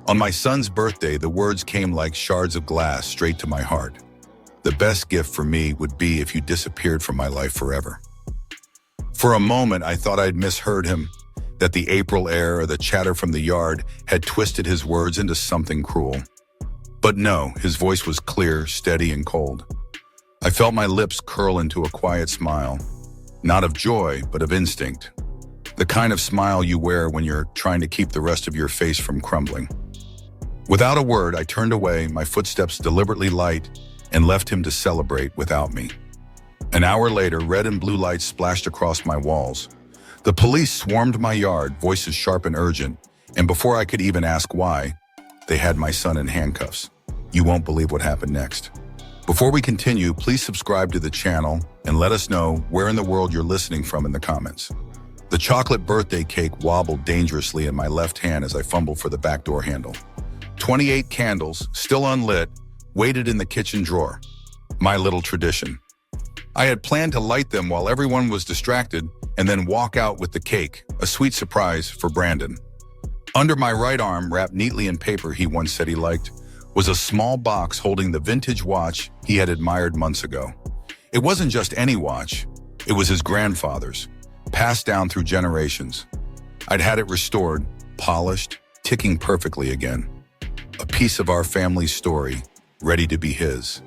On my son's birthday, the words came like shards of glass straight to my heart. The best gift for me would be if you disappeared from my life forever. For a moment, I thought I'd misheard him, that the April air or the chatter from the yard had twisted his words into something cruel. But no, his voice was clear, steady, and cold. I felt my lips curl into a quiet smile, not of joy, but of instinct. The kind of smile you wear when you're trying to keep the rest of your face from crumbling. Without a word, I turned away, my footsteps deliberately light, and left him to celebrate without me. An hour later, red and blue lights splashed across my walls. The police swarmed my yard, voices sharp and urgent, and before I could even ask why, they had my son in handcuffs. You won't believe what happened next. Before we continue, please subscribe to the channel and let us know where in the world you're listening from in the comments. The chocolate birthday cake wobbled dangerously in my left hand as I fumbled for the back door handle. 28 candles, still unlit, waited in the kitchen drawer. My little tradition. I had planned to light them while everyone was distracted and then walk out with the cake, a sweet surprise for Brandon. Under my right arm, wrapped neatly in paper he once said he liked, was a small box holding the vintage watch he had admired months ago. It wasn't just any watch, it was his grandfather's, passed down through generations. I'd had it restored, polished, ticking perfectly again. A piece of our family's story, ready to be his.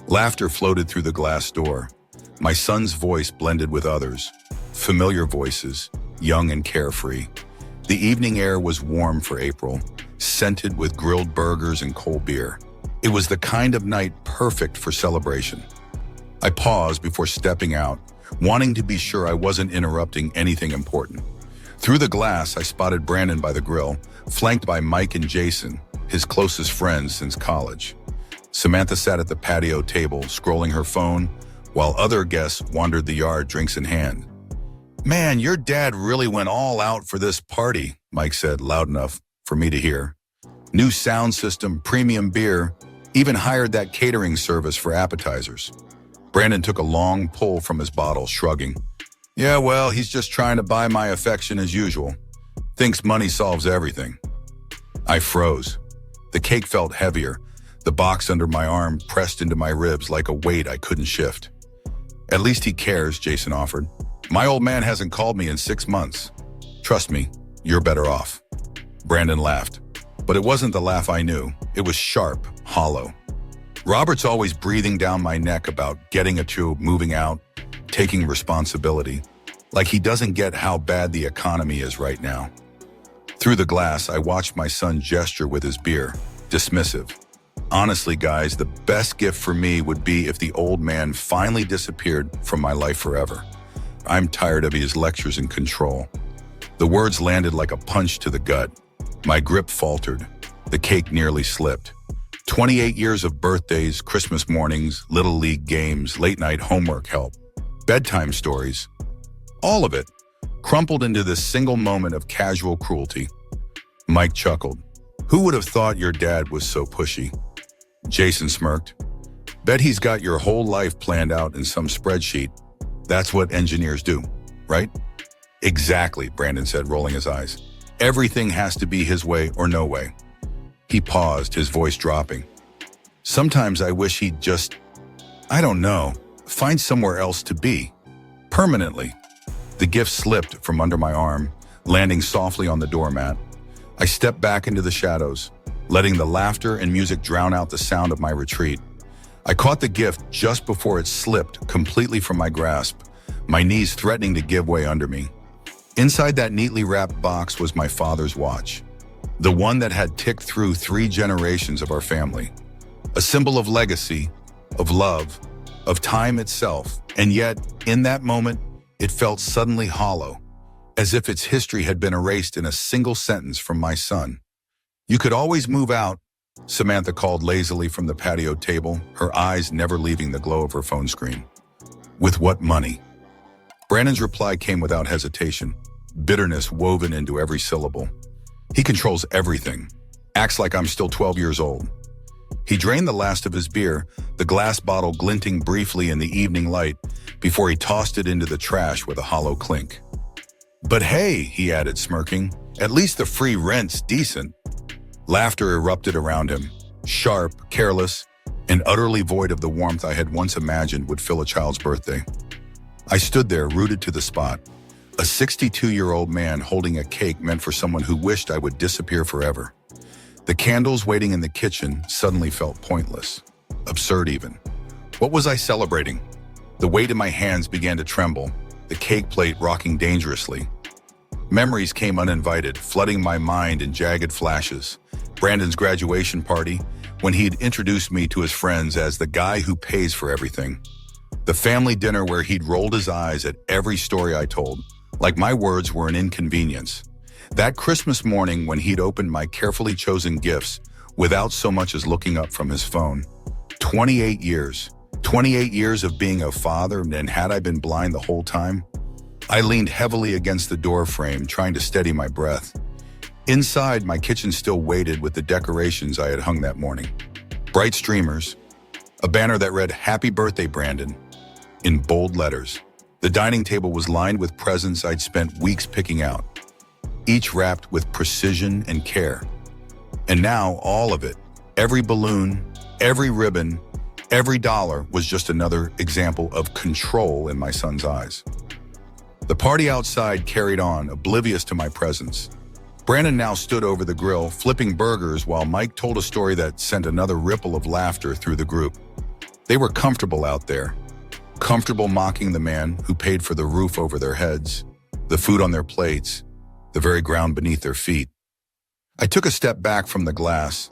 Laughter floated through the glass door. My son's voice blended with others, familiar voices, young and carefree. The evening air was warm for April, scented with grilled burgers and cold beer. It was the kind of night perfect for celebration. I paused before stepping out, wanting to be sure I wasn't interrupting anything important. Through the glass, I spotted Brandon by the grill, flanked by Mike and Jason, his closest friends since college. Samantha sat at the patio table, scrolling her phone, while other guests wandered the yard, drinks in hand. "Man, your dad really went all out for this party," Mike said loud enough for me to hear. "New sound system, premium beer, even hired that catering service for appetizers." Brandon took a long pull from his bottle, shrugging. "Yeah, well, he's just trying to buy my affection as usual. Thinks money solves everything." I froze. The cake felt heavier, the box under my arm pressed into my ribs like a weight I couldn't shift. "At least he cares," Jason offered. "My old man hasn't called me in 6 months. Trust me, you're better off." Brandon laughed, but it wasn't the laugh I knew. It was sharp, hollow. Robert's always breathing down my neck about getting a tube, moving out, taking responsibility, like he doesn't get how bad the economy is right now. Through the glass, I watched my son gesture with his beer, dismissive. Honestly, guys, the best gift for me would be if the old man finally disappeared from my life forever. I'm tired of his lectures and control. The words landed like a punch to the gut. My grip faltered. The cake nearly slipped. 28 years of birthdays, Christmas mornings, Little League games, late-night homework help, bedtime stories. All of it crumpled into this single moment of casual cruelty. Mike chuckled. "Who would have thought your dad was so pushy?" Jason smirked. "Bet he's got your whole life planned out in some spreadsheet. That's what engineers do, right?" "Exactly," Brandon said, rolling his eyes. "Everything has to be his way or no way." He paused, his voice dropping. "Sometimes I wish he'd just, I don't know, find somewhere else to be. Permanently." The gift slipped from under my arm, landing softly on the doormat. I stepped back into the shadows, letting the laughter and music drown out the sound of my retreat. I caught the gift just before it slipped completely from my grasp, my knees threatening to give way under me. Inside that neatly wrapped box was my father's watch, the one that had ticked through 3 generations of our family. A symbol of legacy, of love, of time itself. And yet, in that moment, it felt suddenly hollow, as if its history had been erased in a single sentence from my son. "You could always move out," Samantha called lazily from the patio table, her eyes never leaving the glow of her phone screen. "With what money?" Brandon's reply came without hesitation, bitterness woven into every syllable. "He controls everything. Acts like I'm still 12 years old." He drained the last of his beer, the glass bottle glinting briefly in the evening light, before he tossed it into the trash with a hollow clink. "But hey," he added, smirking, "at least the free rent's decent." Laughter erupted around him, sharp, careless, and utterly void of the warmth I had once imagined would fill a child's birthday. I stood there, rooted to the spot, a 62-year-old man holding a cake meant for someone who wished I would disappear forever. The candles waiting in the kitchen suddenly felt pointless, absurd even. What was I celebrating? The weight in my hands began to tremble, the cake plate rocking dangerously. Memories came uninvited, flooding my mind in jagged flashes. Brandon's graduation party, when he had introduced me to his friends as the guy who pays for everything. The family dinner where he'd rolled his eyes at every story I told, like my words were an inconvenience. That Christmas morning when he'd opened my carefully chosen gifts without so much as looking up from his phone. 28 years. 28 years of being a father, and had I been blind the whole time? I leaned heavily against the door frame, trying to steady my breath. Inside, my kitchen still waited with the decorations I had hung that morning. Bright streamers, a banner that read, "Happy Birthday, Brandon," in bold letters. The dining table was lined with presents I'd spent weeks picking out, each wrapped with precision and care. And now, all of it, every balloon, every ribbon, every dollar was just another example of control in my son's eyes. The party outside carried on, oblivious to my presence. Brandon now stood over the grill, flipping burgers, while Mike told a story that sent another ripple of laughter through the group. They were comfortable out there, comfortable mocking the man who paid for the roof over their heads, the food on their plates, the very ground beneath their feet. I took a step back from the glass,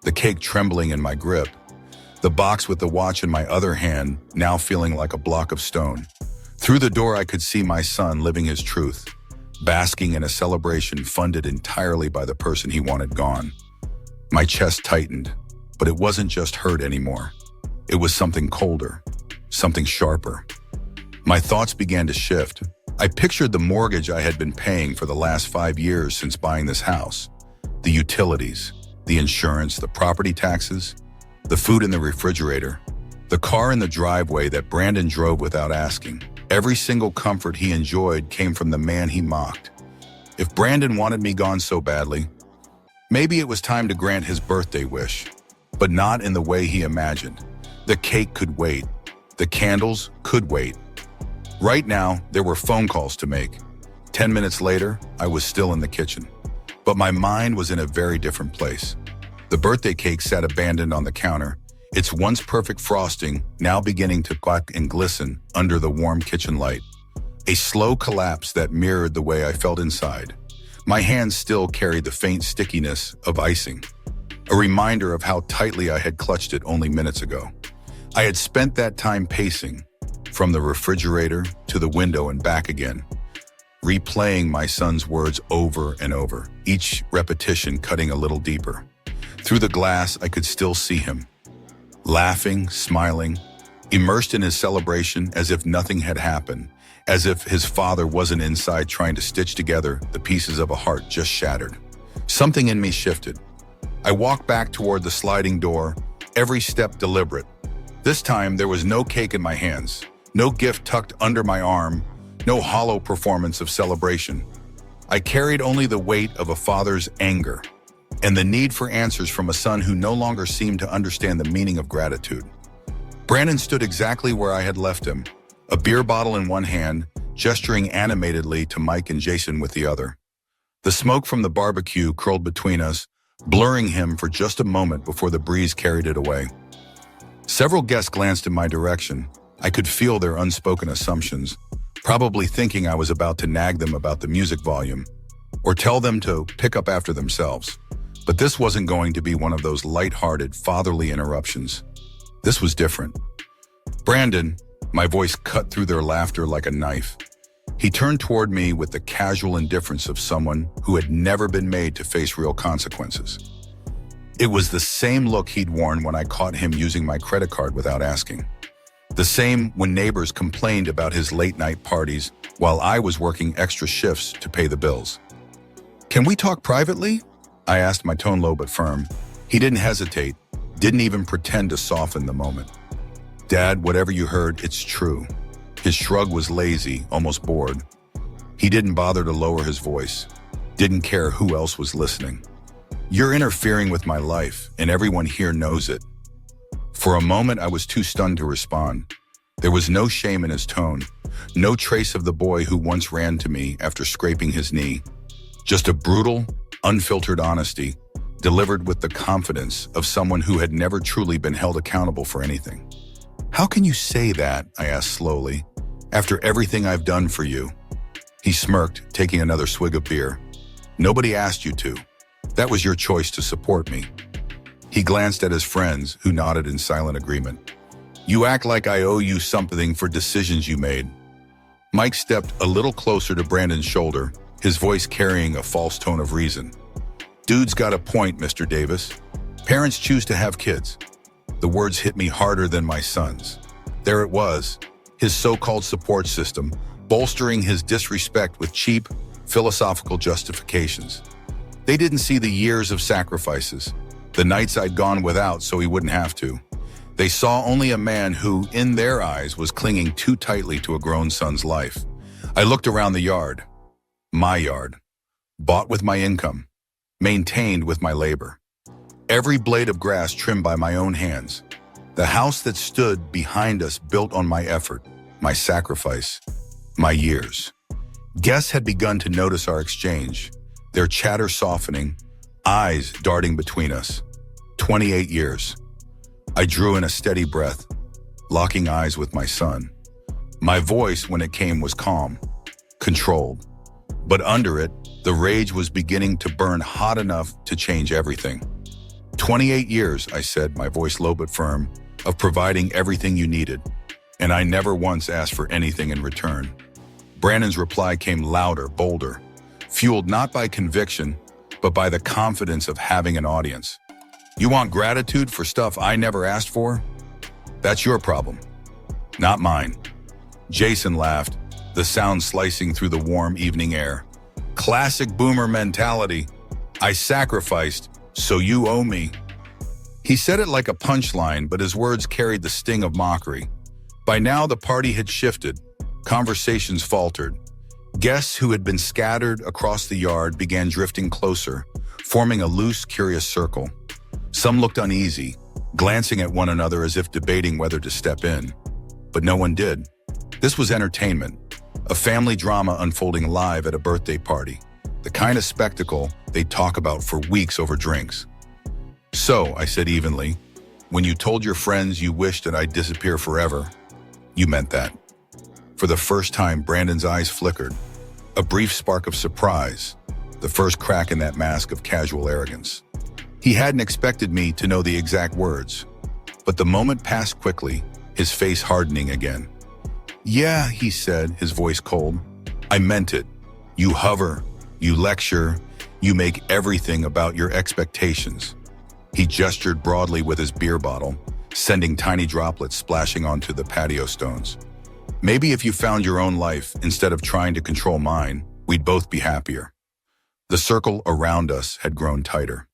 the cake trembling in my grip, the box with the watch in my other hand now feeling like a block of stone. Through the door, I could see my son living his truth, basking in a celebration funded entirely by the person he wanted gone. My chest tightened, but it wasn't just hurt anymore. It was something colder, something sharper. My thoughts began to shift. I pictured the mortgage I had been paying for the last 5 years since buying this house. The utilities, the insurance, the property taxes, the food in the refrigerator, the car in the driveway that Brandon drove without asking. Every single comfort he enjoyed came from the man he mocked. If Brandon wanted me gone so badly, maybe it was time to grant his birthday wish, but not in the way he imagined. The cake could wait. The candles could wait. Right now, there were phone calls to make. 10 minutes later, I was still in the kitchen, but my mind was in a very different place. The birthday cake sat abandoned on the counter, its once perfect frosting now beginning to crack and glisten under the warm kitchen light. A slow collapse that mirrored the way I felt inside. My hands still carried the faint stickiness of icing, a reminder of how tightly I had clutched it only minutes ago. I had spent that time pacing, from the refrigerator to the window and back again, replaying my son's words over and over, each repetition cutting a little deeper. Through the glass, I could still see him, laughing, smiling, immersed in his celebration as if nothing had happened, as if his father wasn't inside trying to stitch together the pieces of a heart just shattered. Something in me shifted. I walked back toward the sliding door, every step deliberate. This time, there was no cake in my hands, no gift tucked under my arm, no hollow performance of celebration. I carried only the weight of a father's anger and the need for answers from a son who no longer seemed to understand the meaning of gratitude. Brandon stood exactly where I had left him, a beer bottle in one hand, gesturing animatedly to Mike and Jason with the other. The smoke from the barbecue curled between us, blurring him for just a moment before the breeze carried it away. Several guests glanced in my direction. I could feel their unspoken assumptions, probably thinking I was about to nag them about the music volume, or tell them to pick up after themselves. But this wasn't going to be one of those light-hearted, fatherly interruptions. This was different. "Brandon," my voice cut through their laughter like a knife. He turned toward me with the casual indifference of someone who had never been made to face real consequences. It was the same look he'd worn when I caught him using my credit card without asking. The same when neighbors complained about his late-night parties while I was working extra shifts to pay the bills. "Can we talk privately?" I asked, my tone low but firm. He didn't hesitate, didn't even pretend to soften the moment. "Dad, whatever you heard, it's true." His shrug was lazy, almost bored. He didn't bother to lower his voice, didn't care who else was listening. You're interfering with my life, and everyone here knows it. For a moment, I was too stunned to respond. There was no shame in his tone, no trace of the boy who once ran to me after scraping his knee. Just a brutal, unfiltered honesty, delivered with the confidence of someone who had never truly been held accountable for anything. "How can you say that?" I asked slowly. "After everything I've done for you." He smirked, taking another swig of beer. "Nobody asked you to. That was your choice to support me." He glanced at his friends, who nodded in silent agreement. "You act like I owe you something for decisions you made." Mike stepped a little closer to Brandon's shoulder, his voice carrying a false tone of reason. "Dude's got a point, Mr. Davis. Parents choose to have kids." The words hit me harder than my son's. There it was, his so-called support system, bolstering his disrespect with cheap, philosophical justifications. They didn't see the years of sacrifices, the nights I'd gone without so he wouldn't have to. They saw only a man who, in their eyes, was clinging too tightly to a grown son's life. I looked around the yard. My yard. Bought with my income. Maintained with my labor. Every blade of grass trimmed by my own hands. The house that stood behind us built on my effort, my sacrifice, my years. Guests had begun to notice our exchange, their chatter softening, eyes darting between us. 28 years. I drew in a steady breath, locking eyes with my son. My voice, when it came, was calm, controlled. But under it, the rage was beginning to burn hot enough to change everything. 28 years, I said, my voice low but firm, of providing everything you needed. And I never once asked for anything in return. Brandon's reply came louder, bolder, fueled not by conviction, but by the confidence of having an audience. "You want gratitude for stuff I never asked for? That's your problem, not mine." Jason laughed, the sound slicing through the warm evening air. "Classic boomer mentality. I sacrificed, so you owe me." He said it like a punchline, but his words carried the sting of mockery. By now, the party had shifted. Conversations faltered. Guests who had been scattered across the yard began drifting closer, forming a loose, curious circle. Some looked uneasy, glancing at one another as if debating whether to step in. But no one did. This was entertainment, a family drama unfolding live at a birthday party, the kind of spectacle they'd talk about for weeks over drinks. "So," I said evenly, "when you told your friends you wished that I'd disappear forever, you meant that." For the first time, Brandon's eyes flickered, a brief spark of surprise, the first crack in that mask of casual arrogance. He hadn't expected me to know the exact words, but the moment passed quickly, his face hardening again. "Yeah," he said, his voice cold. "I meant it. You hover, you lecture, you make everything about your expectations." He gestured broadly with his beer bottle, sending tiny droplets splashing onto the patio stones. "Maybe if you found your own life instead of trying to control mine, we'd both be happier." The circle around us had grown tighter.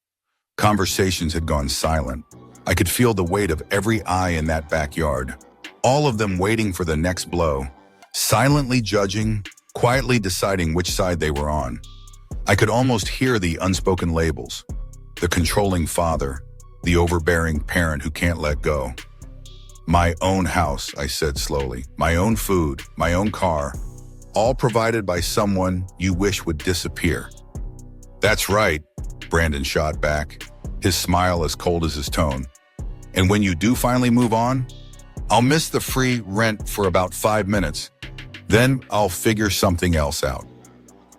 Conversations had gone silent. I could feel the weight of every eye in that backyard, all of them waiting for the next blow, silently judging, quietly deciding which side they were on. I could almost hear the unspoken labels, the controlling father, the overbearing parent who can't let go. "My own house," I said slowly, "my own food, my own car, all provided by someone you wish would disappear." "That's right," Brandon shot back, his smile as cold as his tone. "And when you do finally move on, I'll miss the free rent for about 5 minutes. Then I'll figure something else out."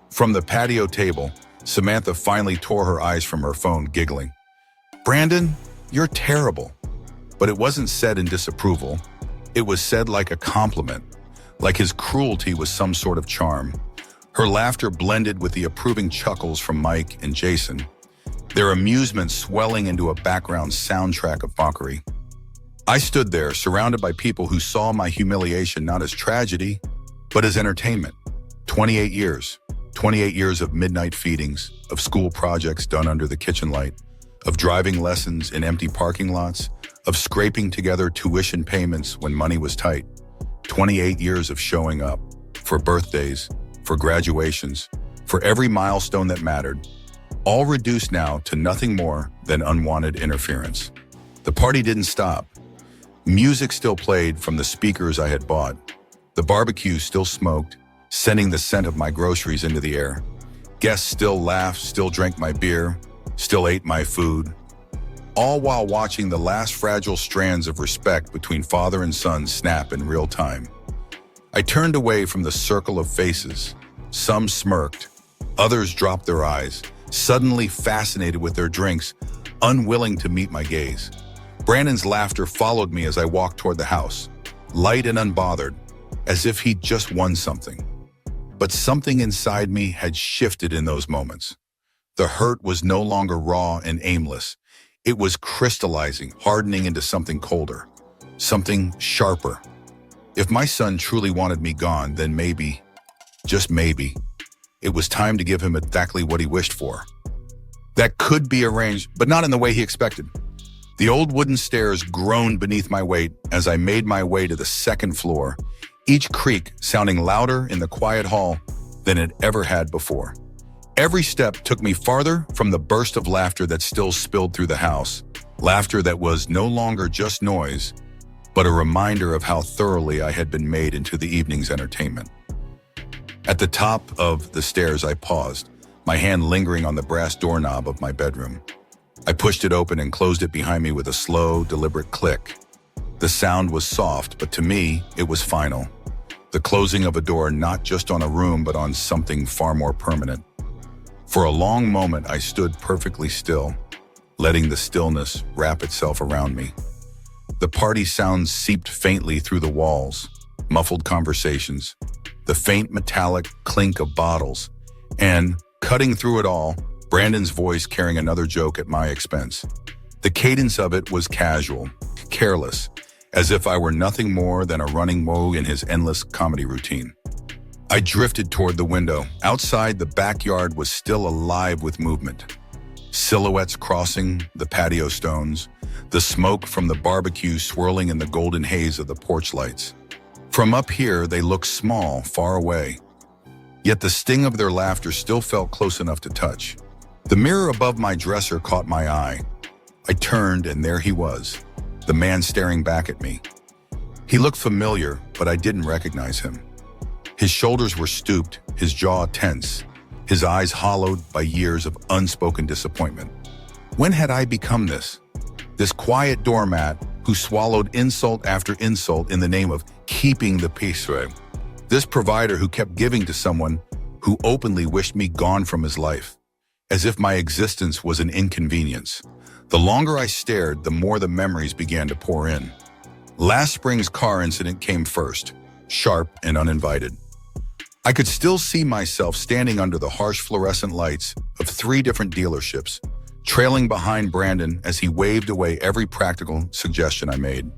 From the patio table, Samantha finally tore her eyes from her phone, giggling. "Brandon, you're terrible." But it wasn't said in disapproval. It was said like a compliment, like his cruelty was some sort of charm. Her laughter blended with the approving chuckles from Mike and Jason, their amusement swelling into a background soundtrack of mockery. I stood there, surrounded by people who saw my humiliation not as tragedy, but as entertainment. 28 years. 28 years of midnight feedings, of school projects done under the kitchen light, of driving lessons in empty parking lots, of scraping together tuition payments when money was tight. 28 years of showing up, for birthdays, for graduations, for every milestone that mattered. all reduced now to nothing more than unwanted interference. The party didn't stop. Music still played from the speakers I had bought. The barbecue still smoked, sending the scent of my groceries into the air. Guests still laughed, still drank my beer, still ate my food, all while watching the last fragile strands of respect between father and son snap in real time. I turned away from the circle of faces. Some smirked, others dropped their eyes, suddenly fascinated with their drinks, unwilling to meet my gaze. Brandon's laughter followed me as I walked toward the house, light and unbothered, as if he'd just won something. But something inside me had shifted in those moments. The hurt was no longer raw and aimless. It was crystallizing, hardening into something colder, something sharper. If my son truly wanted me gone, then maybe, just maybe, it was time to give him exactly what he wished for. That could be arranged, but not in the way he expected. The old wooden stairs groaned beneath my weight as I made my way to the second floor, each creak sounding louder in the quiet hall than it ever had before. Every step took me farther from the burst of laughter that still spilled through the house, laughter that was no longer just noise, but a reminder of how thoroughly I had been made into the evening's entertainment. At the top of the stairs, I paused, my hand lingering on the brass doorknob of my bedroom. I pushed it open and closed it behind me with a slow, deliberate click. The sound was soft, but to me, it was final. The closing of a door not just on a room, but on something far more permanent. For a long moment, I stood perfectly still, letting the stillness wrap itself around me. The party sounds seeped faintly through the walls, muffled conversations, the faint metallic clink of bottles, and, cutting through it all, Brandon's voice carrying another joke at my expense. The cadence of it was casual, careless, as if I were nothing more than a running moe in his endless comedy routine. I drifted toward the window. Outside, the backyard was still alive with movement. Silhouettes crossing the patio stones, the smoke from the barbecue swirling in the golden haze of the porch lights. From up here, they looked small, far away. Yet the sting of their laughter still felt close enough to touch. The mirror above my dresser caught my eye. I turned, and there he was, the man staring back at me. He looked familiar, but I didn't recognize him. His shoulders were stooped, his jaw tense, his eyes hollowed by years of unspoken disappointment. When had I become this? This quiet doormat who swallowed insult after insult in the name of keeping the peace. This provider who kept giving to someone who openly wished me gone from his life, as if my existence was an inconvenience. The longer I stared, the more the memories began to pour in. Last spring's car incident came first, sharp and uninvited. I could still see myself standing under the harsh fluorescent lights of 3 different dealerships, trailing behind Brandon as he waved away every practical suggestion I made.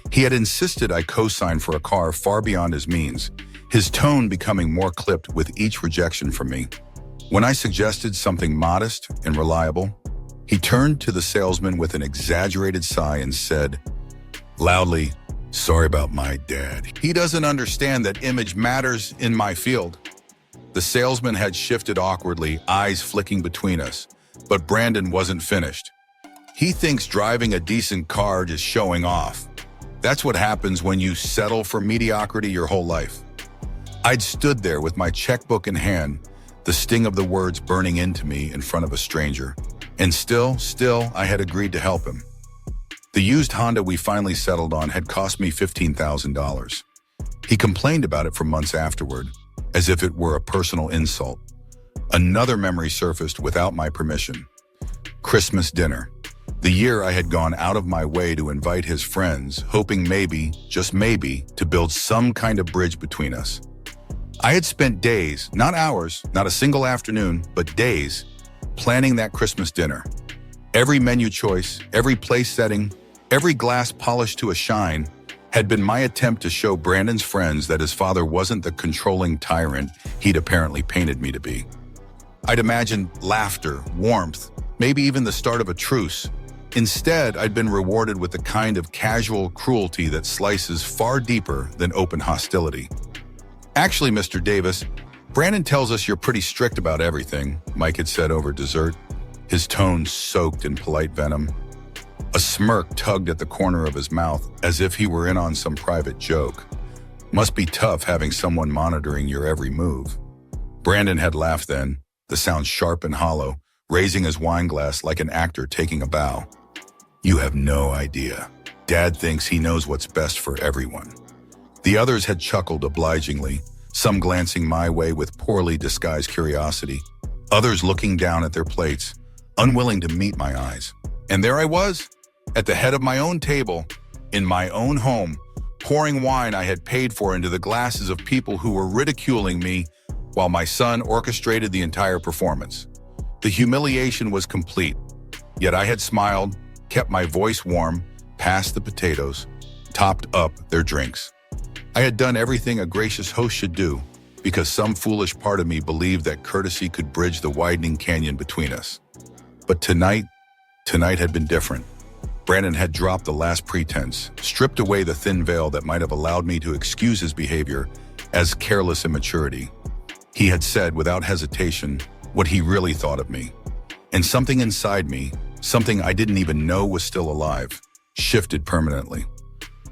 He had insisted I co-sign for a car far beyond his means, his tone becoming more clipped with each rejection from me. When I suggested something modest and reliable, he turned to the salesman with an exaggerated sigh and said, loudly, "Sorry about my dad. He doesn't understand that image matters in my field." The salesman had shifted awkwardly, eyes flicking between us, but Brandon wasn't finished. "He thinks driving a decent car is showing off. That's what happens when you settle for mediocrity your whole life." I'd stood there with my checkbook in hand, the sting of the words burning into me in front of a stranger. And still, I had agreed to help him. The used Honda we finally settled on had cost me $15,000. He complained about it for months afterward, as if it were a personal insult. Another memory surfaced without my permission. Christmas dinner. The year I had gone out of my way to invite his friends, hoping maybe, just maybe, to build some kind of bridge between us. I had spent days, not hours, not a single afternoon, but days, planning that Christmas dinner. Every menu choice, every place setting, every glass polished to a shine had been my attempt to show Brandon's friends that his father wasn't the controlling tyrant he'd apparently painted me to be. I'd imagined laughter, warmth, maybe even the start of a truce. Instead, I'd been rewarded with the kind of casual cruelty that slices far deeper than open hostility. "Actually, Mr. Davis, Brandon tells us you're pretty strict about everything," Mike had said over dessert. his tone soaked in polite venom. A smirk tugged at the corner of his mouth as if he were in on some private joke. Must be tough having someone monitoring your every move. Brandon had laughed then, the sound sharp and hollow, raising his wine glass like an actor taking a bow. You have no idea. Dad thinks he knows what's best for everyone. The others had chuckled obligingly, some glancing my way with poorly disguised curiosity, others looking down at their plates, unwilling to meet my eyes. And there I was, at the head of my own table, in my own home, pouring wine I had paid for into the glasses of people who were ridiculing me while my son orchestrated the entire performance. The humiliation was complete, yet I had smiled, kept my voice warm, passed the potatoes, topped up their drinks. I had done everything a gracious host should do, because some foolish part of me believed that courtesy could bridge the widening canyon between us. But tonight had been different. Brandon had dropped the last pretense, stripped away the thin veil that might have allowed me to excuse his behavior as careless immaturity. He had said without hesitation what he really thought of me. And something inside me, something I didn't even know was still alive, shifted permanently.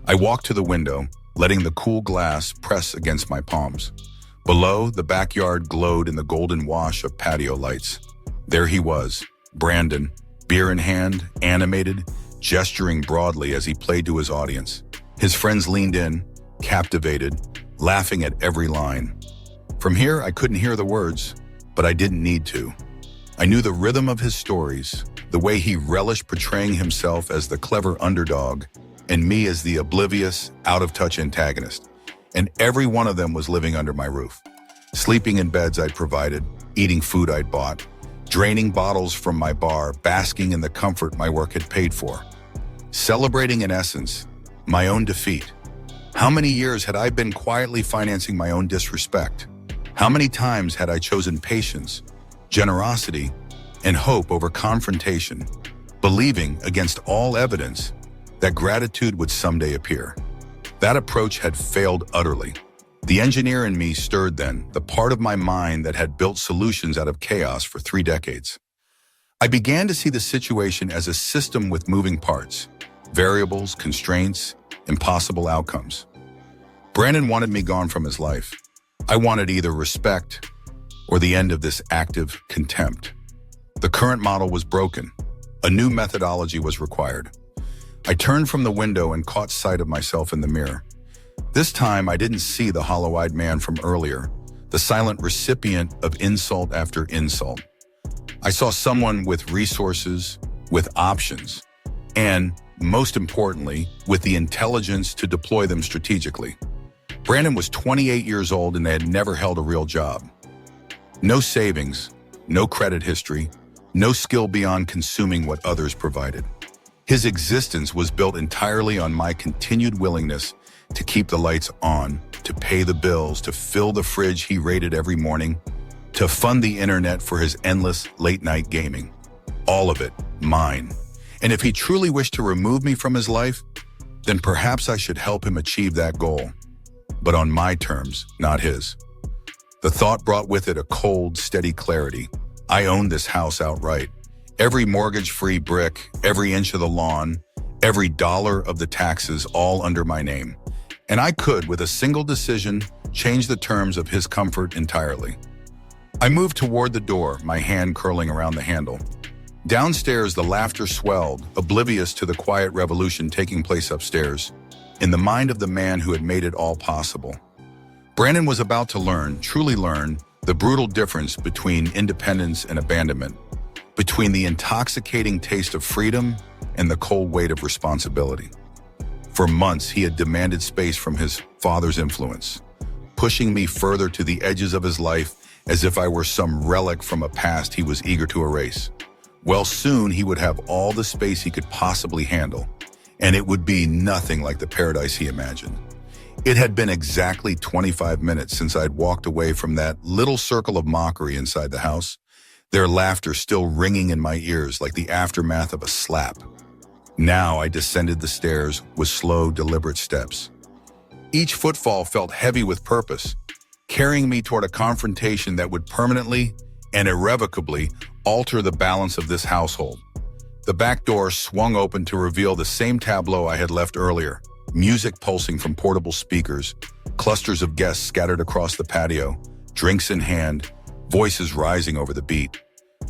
I walked to the window, letting the cool glass press against my palms. Below, the backyard glowed in the golden wash of patio lights. There he was, Brandon, beer in hand, animated, gesturing broadly as he played to his audience. His friends leaned in, captivated, laughing at every line. From here, I couldn't hear the words, but I didn't need to. I knew the rhythm of his stories, the way he relished portraying himself as the clever underdog, and me as the oblivious, out-of-touch antagonist. And every one of them was living under my roof, sleeping in beds I'd provided, eating food I'd bought, draining bottles from my bar, basking in the comfort my work had paid for. Celebrating, in essence, my own defeat. How many years had I been quietly financing my own disrespect? How many times had I chosen patience, generosity, and hope over confrontation, believing against all evidence that gratitude would someday appear? That approach had failed utterly. The engineer in me stirred then, the part of my mind that had built solutions out of chaos for 3 decades. I began to see the situation as a system with moving parts, variables, constraints, impossible outcomes. Brandon wanted me gone from his life. I wanted either respect or the end of this active contempt. The current model was broken. A new methodology was required. I turned from the window and caught sight of myself in the mirror. This time, I didn't see the hollow-eyed man from earlier, the silent recipient of insult after insult. I saw someone with resources, with options, and, most importantly, with the intelligence to deploy them strategically. Brandon was 28 years old and had never held a real job. No savings, no credit history, no skill beyond consuming what others provided. His existence was built entirely on my continued willingness to keep the lights on, to pay the bills, to fill the fridge he raided every morning, to fund the internet for his endless late-night gaming. All of it, mine. And if he truly wished to remove me from his life, then perhaps I should help him achieve that goal. But on my terms, not his. The thought brought with it a cold, steady clarity. I owned this house outright. Every mortgage-free brick, every inch of the lawn, every dollar of the taxes, all under my name. And I could, with a single decision, change the terms of his comfort entirely. I moved toward the door, my hand curling around the handle. Downstairs, the laughter swelled, oblivious to the quiet revolution taking place upstairs, in the mind of the man who had made it all possible. Brandon was about to learn, truly learn, the brutal difference between independence and abandonment, between the intoxicating taste of freedom and the cold weight of responsibility. For months, he had demanded space from his father's influence, pushing me further to the edges of his life as if I were some relic from a past he was eager to erase. Well, soon he would have all the space he could possibly handle, and it would be nothing like the paradise he imagined. It had been exactly 25 minutes since I'd walked away from that little circle of mockery inside the house, their laughter still ringing in my ears like the aftermath of a slap. Now I descended the stairs with slow, deliberate steps. Each footfall felt heavy with purpose, carrying me toward a confrontation that would permanently, and irrevocably alter the balance of this household. The back door swung open to reveal the same tableau I had left earlier, music pulsing from portable speakers, clusters of guests scattered across the patio, drinks in hand, voices rising over the beat.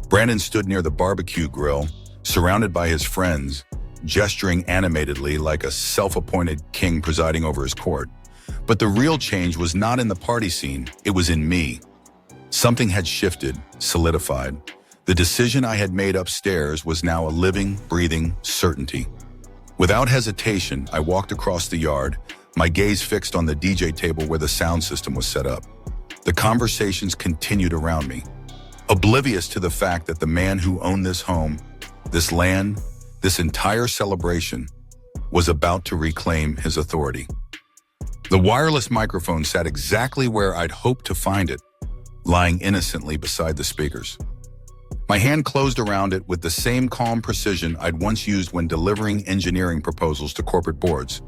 Brandon stood near the barbecue grill, surrounded by his friends, gesturing animatedly like a self-appointed king presiding over his court. But the real change was not in the party scene, it was in me. Something had shifted, solidified. The decision I had made upstairs was now a living, breathing certainty. Without hesitation, I walked across the yard, my gaze fixed on the DJ table where the sound system was set up. The conversations continued around me, oblivious to the fact that the man who owned this home, this land, this entire celebration, was about to reclaim his authority. The wireless microphone sat exactly where I'd hoped to find it, lying innocently beside the speakers. My hand closed around it with the same calm precision I'd once used when delivering engineering proposals to corporate boards,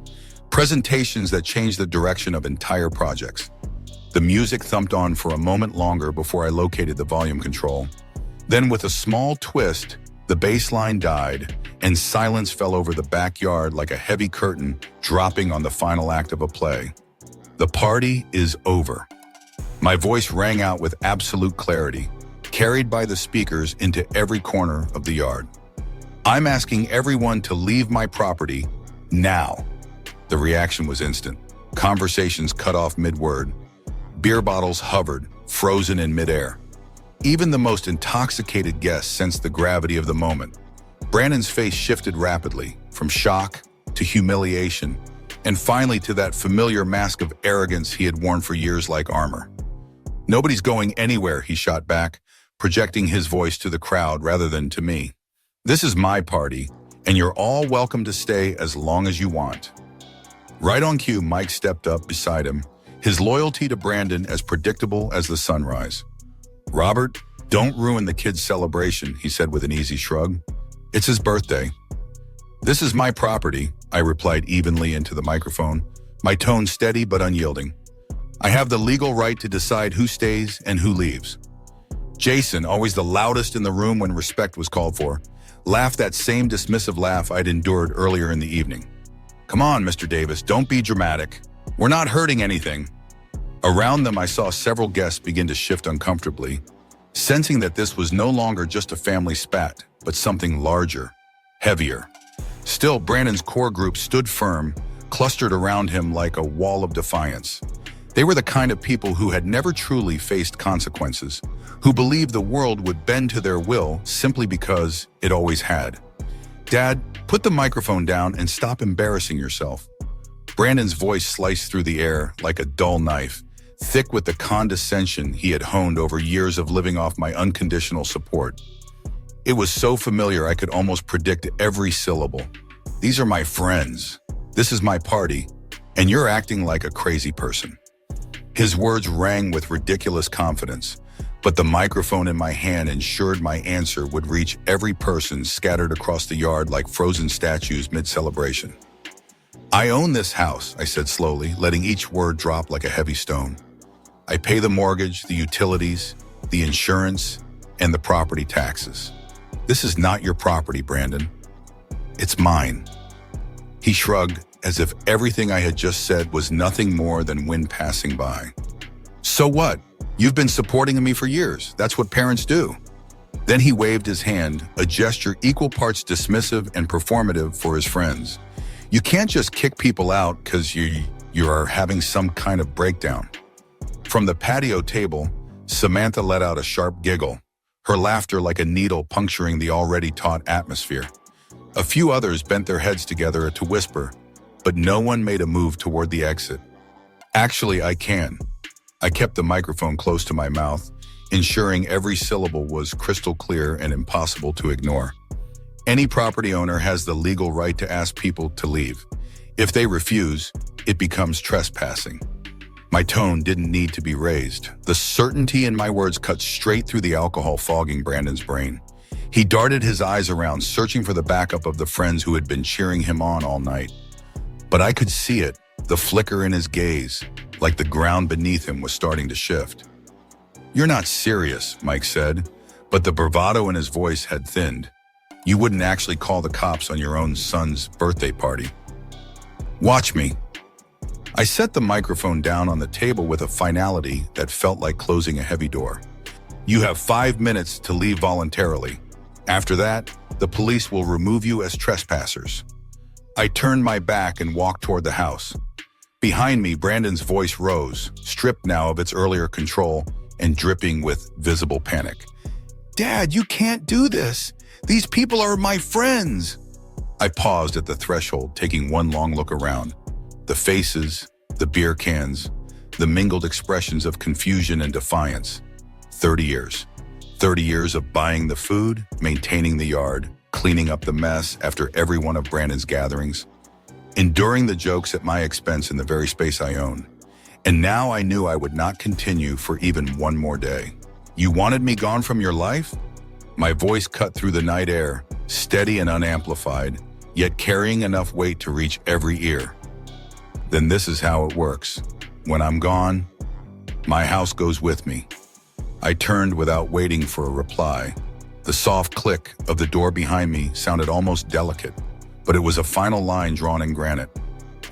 presentations that changed the direction of entire projects. The music thumped on for a moment longer before I located the volume control. Then with a small twist, the bass line died, and silence fell over the backyard like a heavy curtain dropping on the final act of a play. The party is over. My voice rang out with absolute clarity, carried by the speakers into every corner of the yard. I'm asking everyone to leave my property now. The reaction was instant. Conversations cut off mid-word. Beer bottles hovered, frozen in midair. Even the most intoxicated guests sensed the gravity of the moment. Brandon's face shifted rapidly, from shock to humiliation, and finally to that familiar mask of arrogance he had worn for years like armor. "Nobody's going anywhere," he shot back, projecting his voice to the crowd rather than to me. "This is my party, and you're all welcome to stay as long as you want." Right on cue, Mike stepped up beside him, his loyalty to Brandon as predictable as the sunrise. "Robert, don't ruin the kid's celebration," he said with an easy shrug. "It's his birthday." "This is my property," I replied evenly into the microphone, my tone steady but unyielding. "I have the legal right to decide who stays and who leaves." Jason, always the loudest in the room when respect was called for, laughed that same dismissive laugh I'd endured earlier in the evening. "Come on, Mr. Davis, don't be dramatic. We're not hurting anything." Around them, I saw several guests begin to shift uncomfortably, sensing that this was no longer just a family spat, but something larger, heavier. Still, Brandon's core group stood firm, clustered around him like a wall of defiance. They were the kind of people who had never truly faced consequences, who believed the world would bend to their will simply because it always had. "Dad, put the microphone down and stop embarrassing yourself." Brandon's voice sliced through the air like a dull knife, thick with the condescension he had honed over years of living off my unconditional support. It was so familiar I could almost predict every syllable. "These are my friends. This is my party, and you're acting like a crazy person." His words rang with ridiculous confidence, but the microphone in my hand ensured my answer would reach every person scattered across the yard like frozen statues mid-celebration. "I own this house," I said slowly, letting each word drop like a heavy stone. "I pay the mortgage, the utilities, the insurance, and the property taxes. This is not your property, Brandon. It's mine." He shrugged, as if everything I had just said was nothing more than wind passing by. "So what? You've been supporting me for years. That's what parents do." Then he waved his hand, a gesture equal parts dismissive and performative for his friends. "You can't just kick people out because you are having some kind of breakdown." From the patio table, Samantha let out a sharp giggle, her laughter like a needle puncturing the already taut atmosphere. A few others bent their heads together to whisper, but no one made a move toward the exit. "Actually, I can." I kept the microphone close to my mouth, ensuring every syllable was crystal clear and impossible to ignore. "Any property owner has the legal right to ask people to leave. If they refuse, it becomes trespassing." My tone didn't need to be raised. The certainty in my words cut straight through the alcohol fogging Brandon's brain. He darted his eyes around, searching for the backup of the friends who had been cheering him on all night. But I could see it, the flicker in his gaze, like the ground beneath him was starting to shift. "You're not serious," Mike said, but the bravado in his voice had thinned. "You wouldn't actually call the cops on your own son's birthday party." "Watch me." I set the microphone down on the table with a finality that felt like closing a heavy door. "You have 5 minutes to leave voluntarily. After that, the police will remove you as trespassers." I turned my back and walked toward the house. Behind me, Brandon's voice rose, stripped now of its earlier control and dripping with visible panic. "Dad, you can't do this. These people are my friends." I paused at the threshold, taking one long look around. The faces, the beer cans, the mingled expressions of confusion and defiance. 30 years. 30 years of buying the food, maintaining the yard, cleaning up the mess after every one of Brandon's gatherings, enduring the jokes at my expense in the very space I own. And now I knew I would not continue for even one more day. "You wanted me gone from your life?" My voice cut through the night air, steady and unamplified, yet carrying enough weight to reach every ear. "Then this is how it works. When I'm gone, my house goes with me." I turned without waiting for a reply. The soft click of the door behind me sounded almost delicate, but it was a final line drawn in granite.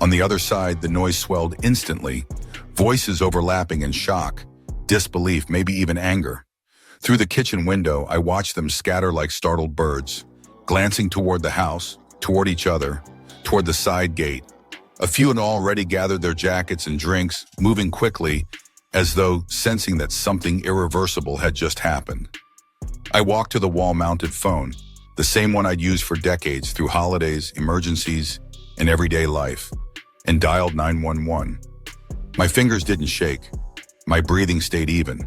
On the other side, the noise swelled instantly, voices overlapping in shock, disbelief, maybe even anger. Through the kitchen window, I watched them scatter like startled birds, glancing toward the house, toward each other, toward the side gate. A few had already gathered their jackets and drinks, moving quickly, as though sensing that something irreversible had just happened. I walked to the wall-mounted phone, the same one I'd used for decades through holidays, emergencies, and everyday life, and dialed 911. My fingers didn't shake. My breathing stayed even.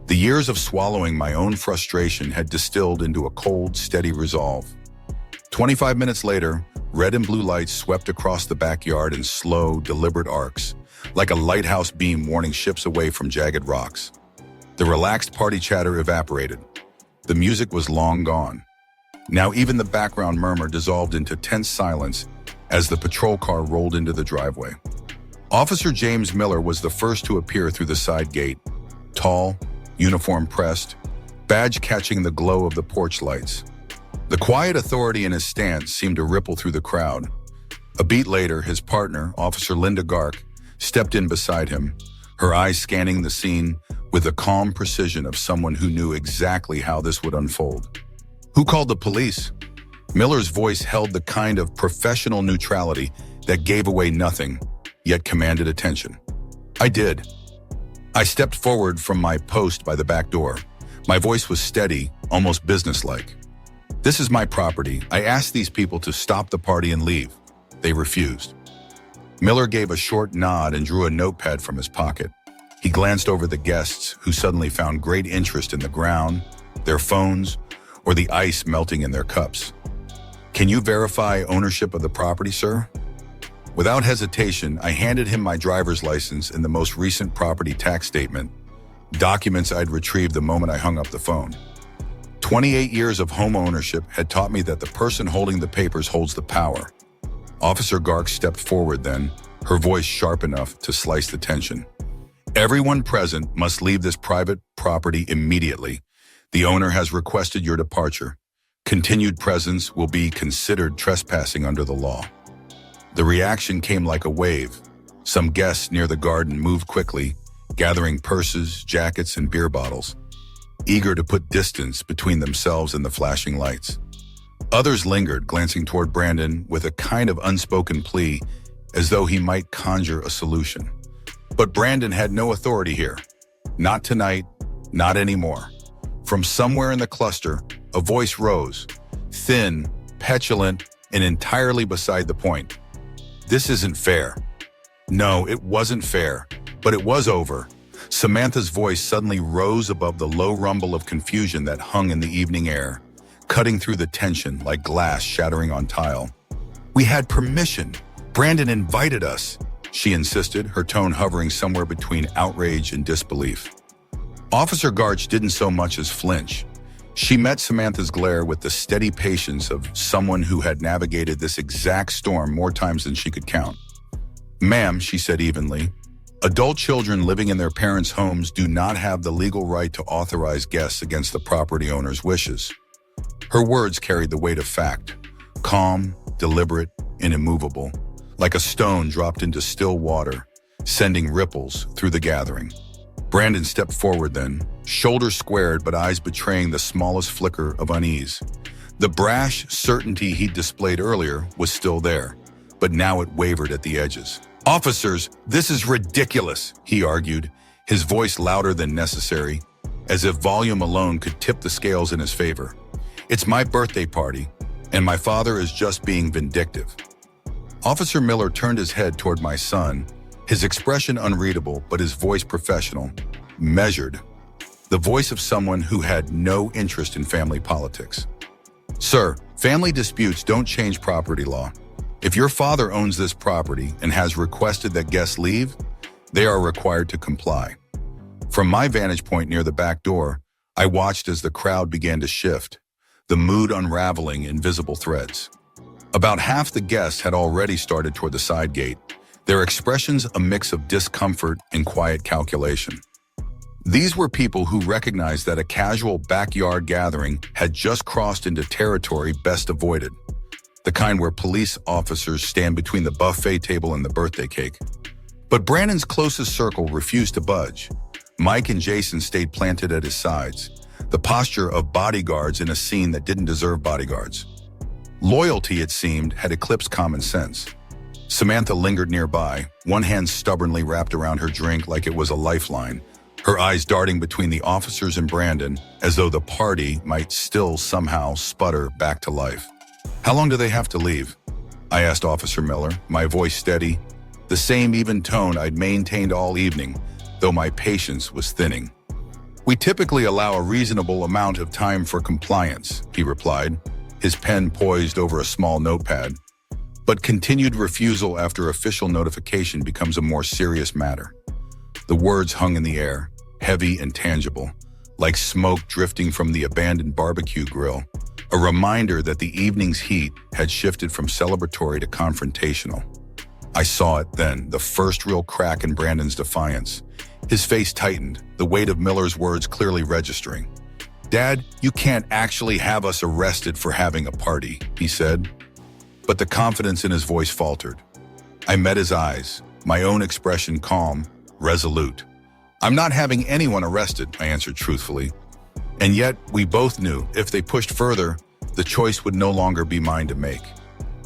The years of swallowing my own frustration had distilled into a cold, steady resolve. 25 minutes later, red and blue lights swept across the backyard in slow, deliberate arcs, like a lighthouse beam warning ships away from jagged rocks. The relaxed party chatter evaporated. The music was long gone. Now even the background murmur dissolved into tense silence as the patrol car rolled into the driveway. Officer James Miller was the first to appear through the side gate, tall, uniform pressed, badge catching the glow of the porch lights. The quiet authority in his stance seemed to ripple through the crowd. A beat later, his partner, Officer Linda Gark, stepped in beside him, her eyes scanning the scene with the calm precision of someone who knew exactly how this would unfold. "Who called the police?" Miller's voice held the kind of professional neutrality that gave away nothing, yet commanded attention. "I did." I stepped forward from my post by the back door. My voice was steady, almost businesslike. "This is my property. I asked these people to stop the party and leave. They refused." Miller gave a short nod and drew a notepad from his pocket. He glanced over the guests, who suddenly found great interest in the ground, their phones, or the ice melting in their cups. "Can you verify ownership of the property, sir?" Without hesitation, I handed him my driver's license and the most recent property tax statement, documents I'd retrieved the moment I hung up the phone. 28 years of home ownership had taught me that the person holding the papers holds the power. Officer Gark stepped forward then, her voice sharp enough to slice the tension. "Everyone present must leave this private property immediately. The owner has requested your departure. Continued presence will be considered trespassing under the law." The reaction came like a wave. Some guests near the garden moved quickly, gathering purses, jackets, and beer bottles, eager to put distance between themselves and the flashing lights. Others lingered, glancing toward Brandon with a kind of unspoken plea, as though he might conjure a solution. But Brandon had no authority here. Not tonight, not anymore. From somewhere in the cluster, a voice rose, thin, petulant, and entirely beside the point. "This isn't fair." No, it wasn't fair, but it was over. Samantha's voice suddenly rose above the low rumble of confusion that hung in the evening air, cutting through the tension like glass shattering on tile. "We had permission. Brandon invited us," she insisted, her tone hovering somewhere between outrage and disbelief. Officer Garch didn't so much as flinch. She met Samantha's glare with the steady patience of someone who had navigated this exact storm more times than she could count. "Ma'am," she said evenly, Adult children living in their parents' homes do not have the legal right to authorize guests against the property owner's wishes. Her words carried the weight of fact, calm, deliberate, and immovable, like a stone dropped into still water, sending ripples through the gathering. Brandon stepped forward then, shoulders squared but eyes betraying the smallest flicker of unease. The brash certainty he'd displayed earlier was still there, but now it wavered at the edges. "Officers, this is ridiculous," he argued, his voice louder than necessary, as if volume alone could tip the scales in his favor. "It's my birthday party, and my father is just being vindictive." Officer Miller turned his head toward my son, his expression unreadable but his voice professional, measured, the voice of someone who had no interest in family politics. "Sir, family disputes don't change property law. If your father owns this property and has requested that guests leave, they are required to comply." From my vantage point near the back door, I watched as the crowd began to shift, the mood unraveling in visible threads. About half the guests had already started toward the side gate, their expressions a mix of discomfort and quiet calculation. These were people who recognized that a casual backyard gathering had just crossed into territory best avoided, the kind where police officers stand between the buffet table and the birthday cake. But Brandon's closest circle refused to budge. Mike and Jason stayed planted at his sides, the posture of bodyguards in a scene that didn't deserve bodyguards. Loyalty, it seemed, had eclipsed common sense. Samantha lingered nearby, one hand stubbornly wrapped around her drink like it was a lifeline, her eyes darting between the officers and Brandon as though the party might still somehow sputter back to life. "How long do they have to leave?" I asked Officer Miller, my voice steady, the same even tone I'd maintained all evening, though my patience was thinning. "We typically allow a reasonable amount of time for compliance," he replied, his pen poised over a small notepad. "But continued refusal after official notification becomes a more serious matter." The words hung in the air, heavy and tangible, like smoke drifting from the abandoned barbecue grill, a reminder that the evening's heat had shifted from celebratory to confrontational. I saw it then, the first real crack in Brandon's defiance. His face tightened, the weight of Miller's words clearly registering. "Dad, you can't actually have us arrested for having a party," he said. But the confidence in his voice faltered. I met his eyes, my own expression calm, resolute. "I'm not having anyone arrested," I answered truthfully. And yet, we both knew, if they pushed further, the choice would no longer be mine to make.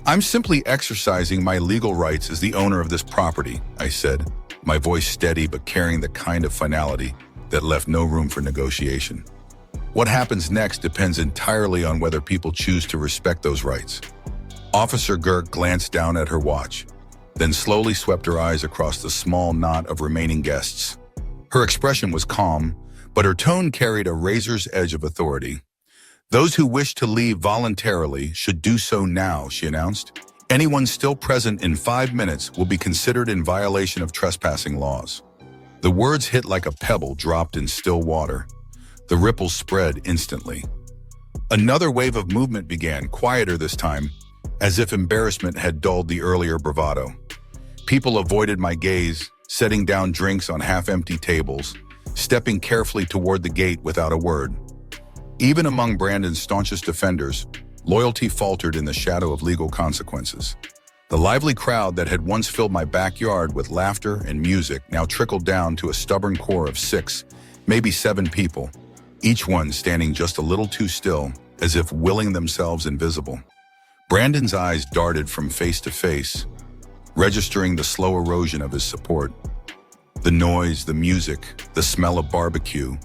"I'm simply exercising my legal rights as the owner of this property," I said, my voice steady but carrying the kind of finality that left no room for negotiation. What happens next depends entirely on whether people choose to respect those rights. Officer Girk glanced down at her watch, then slowly swept her eyes across the small knot of remaining guests. Her expression was calm, but her tone carried a razor's edge of authority. "Those who wish to leave voluntarily should do so now," she announced. "Anyone still present in 5 minutes will be considered in violation of trespassing laws." The words hit like a pebble dropped in still water. The ripples spread instantly. Another wave of movement began, quieter this time, as if embarrassment had dulled the earlier bravado. People avoided my gaze, setting down drinks on half-empty tables, stepping carefully toward the gate without a word. Even among Brandon's staunchest defenders, loyalty faltered in the shadow of legal consequences. The lively crowd that had once filled my backyard with laughter and music now trickled down to a stubborn core of 6, maybe 7 people, each one standing just a little too still, as if willing themselves invisible. Brandon's eyes darted from face to face, registering the slow erosion of his support. The noise, the music, the smell of barbecue,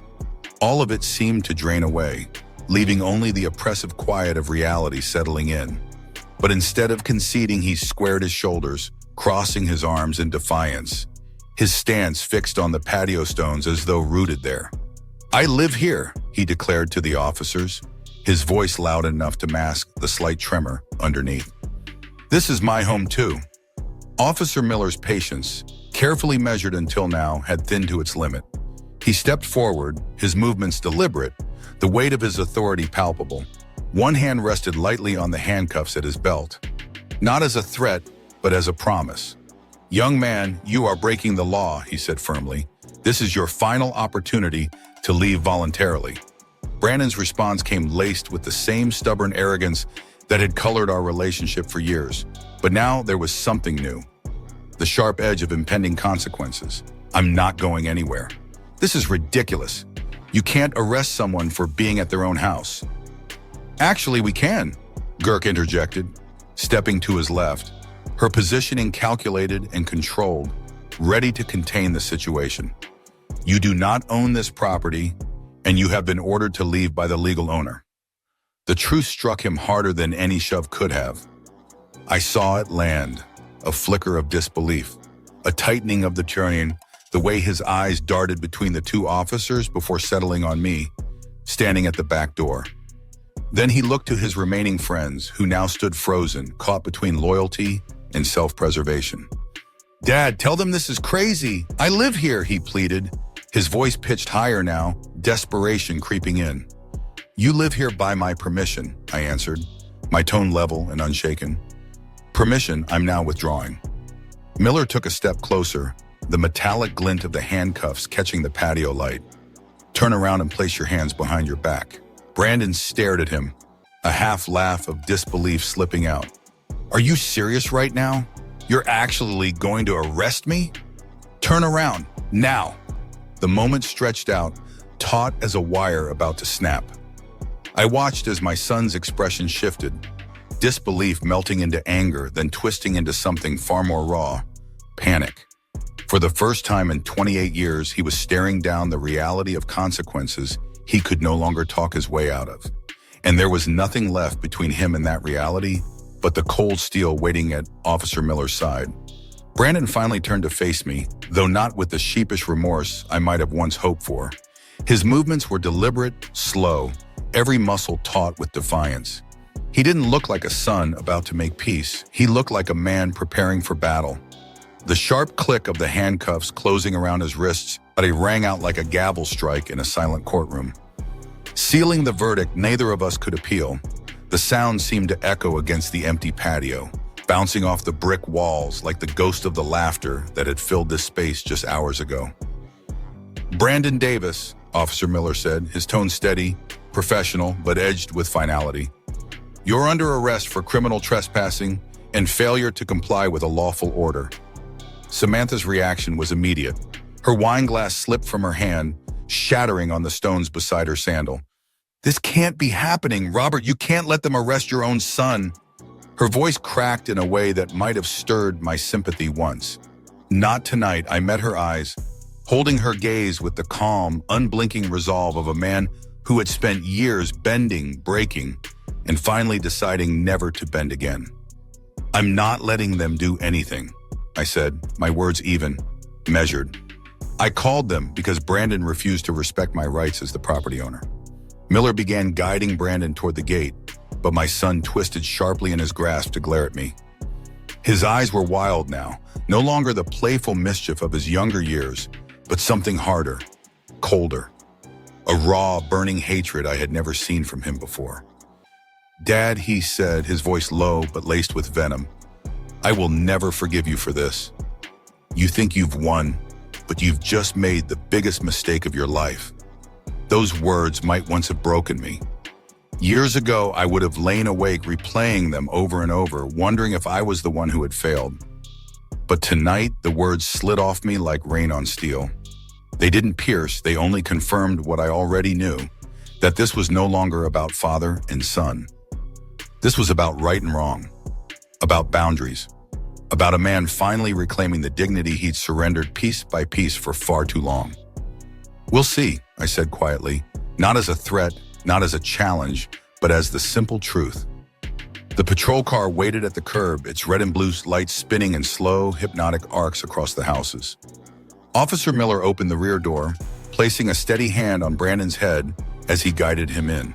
all of it seemed to drain away, leaving only the oppressive quiet of reality settling in. But instead of conceding, he squared his shoulders, crossing his arms in defiance, his stance fixed on the patio stones as though rooted there. "I live here," he declared to the officers, his voice loud enough to mask the slight tremor underneath. "This is my home too." Officer Miller's patience, carefully measured until now, had thinned to its limit. He stepped forward, his movements deliberate, the weight of his authority palpable. One hand rested lightly on the handcuffs at his belt, not as a threat, but as a promise. "Young man, you are breaking the law," he said firmly. "This is your final opportunity to leave voluntarily." Brandon's response came laced with the same stubborn arrogance that had colored our relationship for years. But now there was something new. The sharp edge of impending consequences. "I'm not going anywhere. This is ridiculous. You can't arrest someone for being at their own house." "Actually, we can," Girk interjected, stepping to his left, her positioning calculated and controlled, ready to contain the situation. "You do not own this property, and you have been ordered to leave by the legal owner." The truth struck him harder than any shove could have. I saw it land, a flicker of disbelief, a tightening of the turning, the way his eyes darted between the two officers before settling on me, standing at the back door. Then he looked to his remaining friends, who now stood frozen, caught between loyalty and self-preservation. "Dad, tell them this is crazy. I live here," he pleaded, his voice pitched higher now, desperation creeping in. "You live here by my permission," I answered, my tone level and unshaken. "Permission I'm now withdrawing." Miller took a step closer, the metallic glint of the handcuffs catching the patio light. "Turn around and place your hands behind your back." Brandon stared at him, a half laugh of disbelief slipping out. "Are you serious right now? You're actually going to arrest me? Turn around, now." The moment stretched out, taut as a wire about to snap. I watched as my son's expression shifted, disbelief melting into anger, then twisting into something far more raw, panic. For the first time in 28 years, he was staring down the reality of consequences he could no longer talk his way out of. And there was nothing left between him and that reality but the cold steel waiting at Officer Miller's side. Brandon finally turned to face me, though not with the sheepish remorse I might have once hoped for. His movements were deliberate, slow, every muscle taut with defiance. He didn't look like a son about to make peace. He looked like a man preparing for battle. The sharp click of the handcuffs closing around his wrists, but he rang out like a gavel strike in a silent courtroom. Sealing the verdict, neither of us could appeal. The sound seemed to echo against the empty patio, bouncing off the brick walls like the ghost of the laughter that had filled this space just hours ago. "Brandon Davis," Officer Miller said, his tone steady, professional, but edged with finality. "You're under arrest for criminal trespassing and failure to comply with a lawful order." Samantha's reaction was immediate. Her wine glass slipped from her hand, shattering on the stones beside her sandal. "This can't be happening, Robert. You can't let them arrest your own son." Her voice cracked in a way that might have stirred my sympathy once. Not tonight. I met her eyes, holding her gaze with the calm, unblinking resolve of a man who had spent years bending, breaking, and finally deciding never to bend again. "I'm not letting them do anything," I said, my words even, measured. "I called them because Brandon refused to respect my rights as the property owner." Miller began guiding Brandon toward the gate, but my son twisted sharply in his grasp to glare at me. His eyes were wild now, no longer the playful mischief of his younger years, but something harder, colder. A raw, burning hatred I had never seen from him before. "Dad," he said, his voice low but laced with venom, "I will never forgive you for this. You think you've won, but you've just made the biggest mistake of your life." Those words might once have broken me. Years ago, I would have lain awake replaying them over and over, wondering if I was the one who had failed. But tonight, the words slid off me like rain on steel. They didn't pierce, they only confirmed what I already knew, that this was no longer about father and son. This was about right and wrong, about boundaries, about a man finally reclaiming the dignity he'd surrendered piece by piece for far too long. "We'll see," I said quietly, not as a threat, not as a challenge, but as the simple truth. The patrol car waited at the curb, its red and blue lights spinning in slow, hypnotic arcs across the houses. Officer Miller opened the rear door, placing a steady hand on Brandon's head as he guided him in.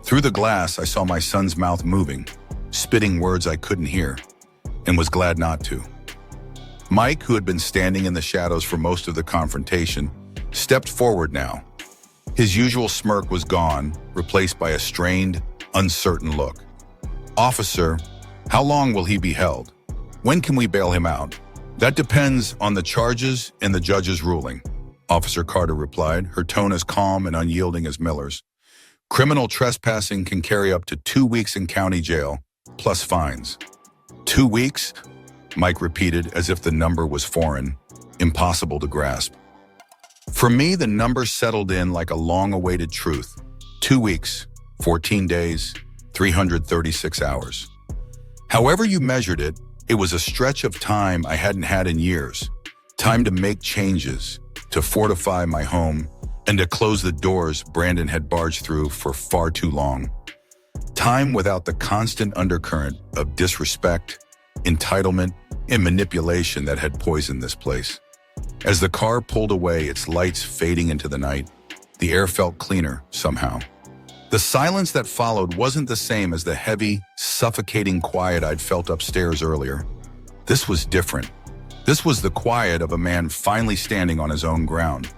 Through the glass, I saw my son's mouth moving, spitting words I couldn't hear, and was glad not to. Mike, who had been standing in the shadows for most of the confrontation, stepped forward now. His usual smirk was gone, replaced by a strained, uncertain look. "Officer, how long will he be held? When can we bail him out?" That depends on the charges and the judge's ruling, Officer Carter replied, her tone as calm and unyielding as Miller's. Criminal trespassing can carry up to 2 weeks in county jail, plus fines. 2 weeks? Mike repeated as if the number was foreign, impossible to grasp. For me, the number settled in like a long-awaited truth. 2 weeks, 14 days, 336 hours. However you measured it, it was a stretch of time I hadn't had in years. Time to make changes, to fortify my home, and to close the doors Brandon had barged through for far too long. Time without the constant undercurrent of disrespect, entitlement, and manipulation that had poisoned this place. As the car pulled away, its lights fading into the night, the air felt cleaner somehow. The silence that followed wasn't the same as the heavy, suffocating quiet I'd felt upstairs earlier. This was different. This was the quiet of a man finally standing on his own ground.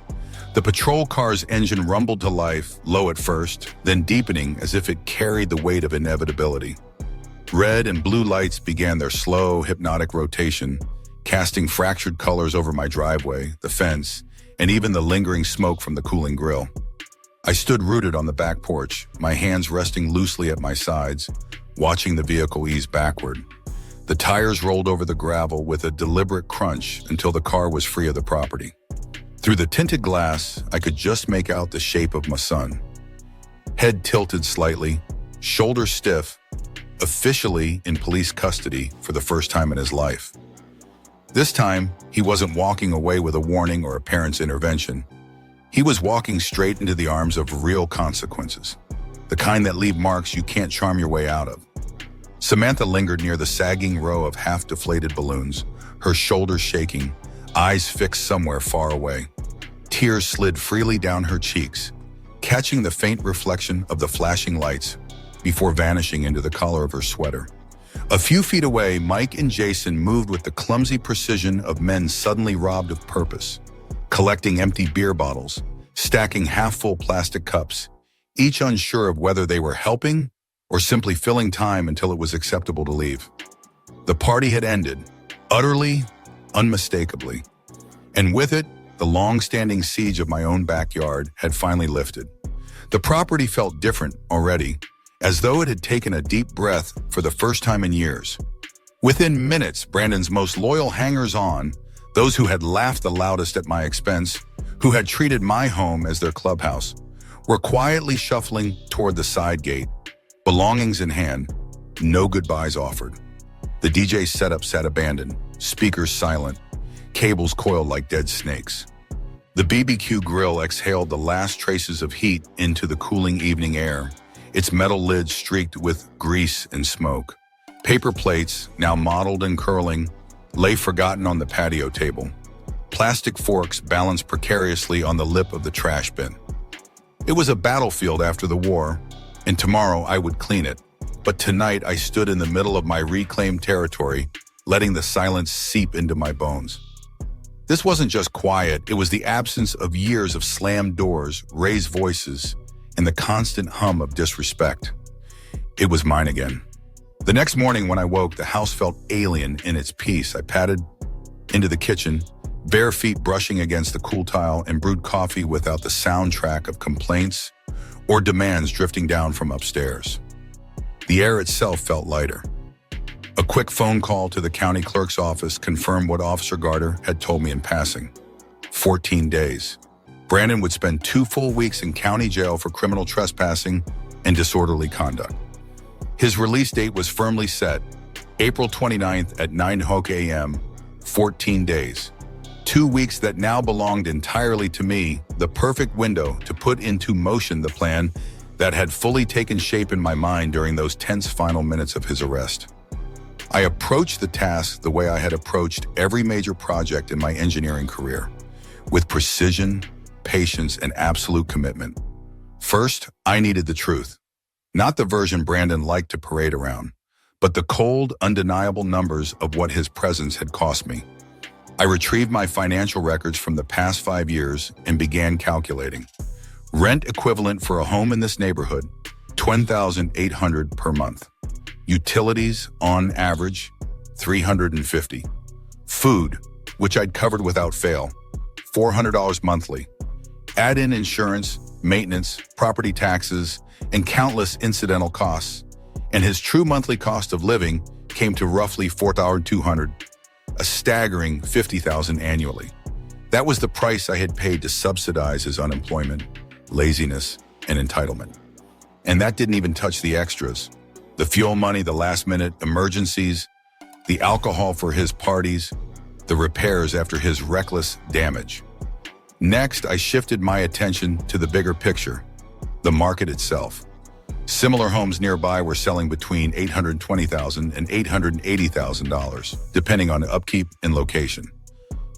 The patrol car's engine rumbled to life, low at first, then deepening as if it carried the weight of inevitability. Red and blue lights began their slow, hypnotic rotation, casting fractured colors over my driveway, the fence, and even the lingering smoke from the cooling grill. I stood rooted on the back porch, my hands resting loosely at my sides, watching the vehicle ease backward. The tires rolled over the gravel with a deliberate crunch until the car was free of the property. Through the tinted glass, I could just make out the shape of my son. Head tilted slightly, shoulders stiff, officially in police custody for the first time in his life. This time, he wasn't walking away with a warning or a parent's intervention. He was walking straight into the arms of real consequences, the kind that leave marks you can't charm your way out of. Samantha lingered near the sagging row of half-deflated balloons, her shoulders shaking, eyes fixed somewhere far away. Tears slid freely down her cheeks, catching the faint reflection of the flashing lights before vanishing into the collar of her sweater. A few feet away, Mike and Jason moved with the clumsy precision of men suddenly robbed of purpose, collecting empty beer bottles, stacking half-full plastic cups, each unsure of whether they were helping or simply filling time until it was acceptable to leave. The party had ended, utterly, unmistakably. And with it, the long-standing siege of my own backyard had finally lifted. The property felt different already, as though it had taken a deep breath for the first time in years. Within minutes, Brandon's most loyal hangers-on, those who had laughed the loudest at my expense, who had treated my home as their clubhouse, were quietly shuffling toward the side gate, belongings in hand, no goodbyes offered. The DJ setup sat abandoned, speakers silent, cables coiled like dead snakes. The BBQ grill exhaled the last traces of heat into the cooling evening air, its metal lid streaked with grease and smoke. Paper plates, now mottled and curling, lay forgotten on the patio table. Plastic forks balanced precariously on the lip of the trash bin. It was a battlefield after the war, and tomorrow I would clean it. But tonight I stood in the middle of my reclaimed territory, letting the silence seep into my bones. This wasn't just quiet, it was the absence of years of slammed doors, raised voices, and the constant hum of disrespect. It was mine again. The next morning when I woke, the house felt alien in its peace. I padded into the kitchen, bare feet brushing against the cool tile, and brewed coffee without the soundtrack of complaints or demands drifting down from upstairs. The air itself felt lighter. A quick phone call to the county clerk's office confirmed what Officer Garter had told me in passing. 14 days. Brandon would spend 2 full weeks in county jail for criminal trespassing and disorderly conduct. His release date was firmly set, April 29th at 9 a.m., 14 days. 2 weeks that now belonged entirely to me, the perfect window to put into motion the plan that had fully taken shape in my mind during those tense final minutes of his arrest. I approached the task the way I had approached every major project in my engineering career, with precision, patience, and absolute commitment. First, I needed the truth. Not the version Brandon liked to parade around, but the cold, undeniable numbers of what his presence had cost me. I retrieved my financial records from the past 5 years and began calculating. Rent equivalent for a home in this neighborhood, $20,800 per month. Utilities, on average, $350. Food, which I'd covered without fail, $400 monthly. Add in insurance, maintenance, property taxes, and countless incidental costs, and his true monthly cost of living came to roughly $4,200, a staggering $50,000 annually. That was the price I had paid to subsidize his unemployment, laziness, and entitlement. And that didn't even touch the extras. The fuel money, the last-minute emergencies, the alcohol for his parties, the repairs after his reckless damage. Next, I shifted my attention to the bigger picture, the market itself. Similar homes nearby were selling between $820,000 and $880,000, depending on upkeep and location.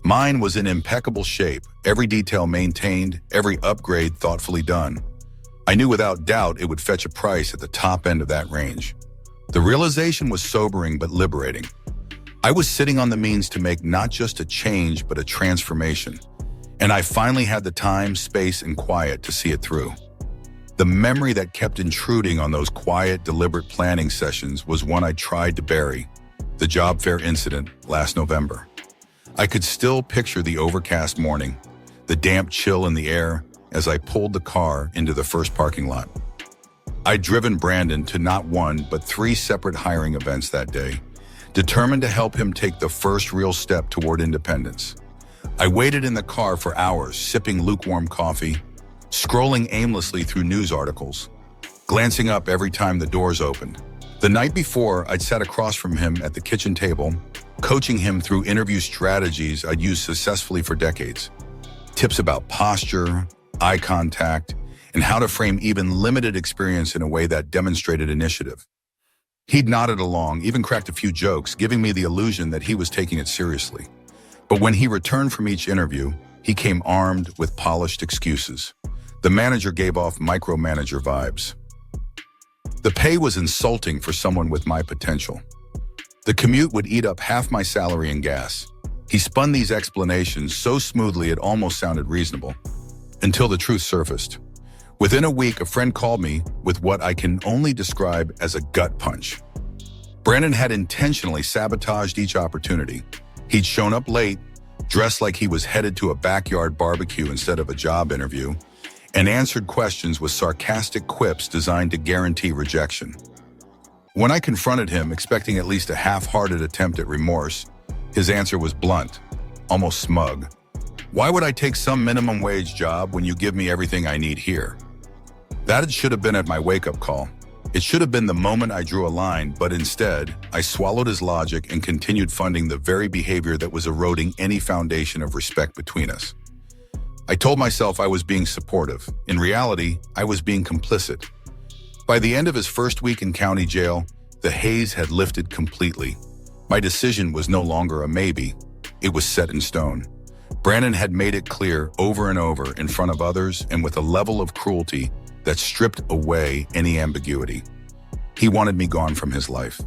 Mine was in impeccable shape, every detail maintained, every upgrade thoughtfully done. I knew without doubt it would fetch a price at the top end of that range. The realization was sobering but liberating. I was sitting on the means to make not just a change, but a transformation. And I finally had the time, space, and quiet to see it through. The memory that kept intruding on those quiet, deliberate planning sessions was one I tried to bury, the job fair incident last November. I could still picture the overcast morning, the damp chill in the air as I pulled the car into the first parking lot. I'd driven Brandon to not one, but 3 separate hiring events that day, determined to help him take the first real step toward independence. I waited in the car for hours, sipping lukewarm coffee, scrolling aimlessly through news articles, glancing up every time the doors opened. The night before, I'd sat across from him at the kitchen table, coaching him through interview strategies I'd used successfully for decades. Tips about posture, eye contact, and how to frame even limited experience in a way that demonstrated initiative. He'd nodded along, even cracked a few jokes, giving me the illusion that he was taking it seriously. But when he returned from each interview, he came armed with polished excuses. The manager gave off micromanager vibes. The pay was insulting for someone with my potential. The commute would eat up half my salary in gas. He spun these explanations so smoothly it almost sounded reasonable, until the truth surfaced. Within a week, a friend called me with what I can only describe as a gut punch. Brandon had intentionally sabotaged each opportunity. He'd shown up late, dressed like he was headed to a backyard barbecue instead of a job interview, and answered questions with sarcastic quips designed to guarantee rejection. When I confronted him, expecting at least a half-hearted attempt at remorse, his answer was blunt, almost smug. "Why would I take some minimum wage job when you give me everything I need here?" That should have been at my wake-up call. It should have been the moment I drew a line, but instead, I swallowed his logic and continued funding the very behavior that was eroding any foundation of respect between us. I told myself I was being supportive. In reality, I was being complicit. By the end of his first week in county jail, the haze had lifted completely. My decision was no longer a maybe. It was set in stone. Brandon had made it clear over and over in front of others and with a level of cruelty that stripped away any ambiguity. He wanted me gone from his life.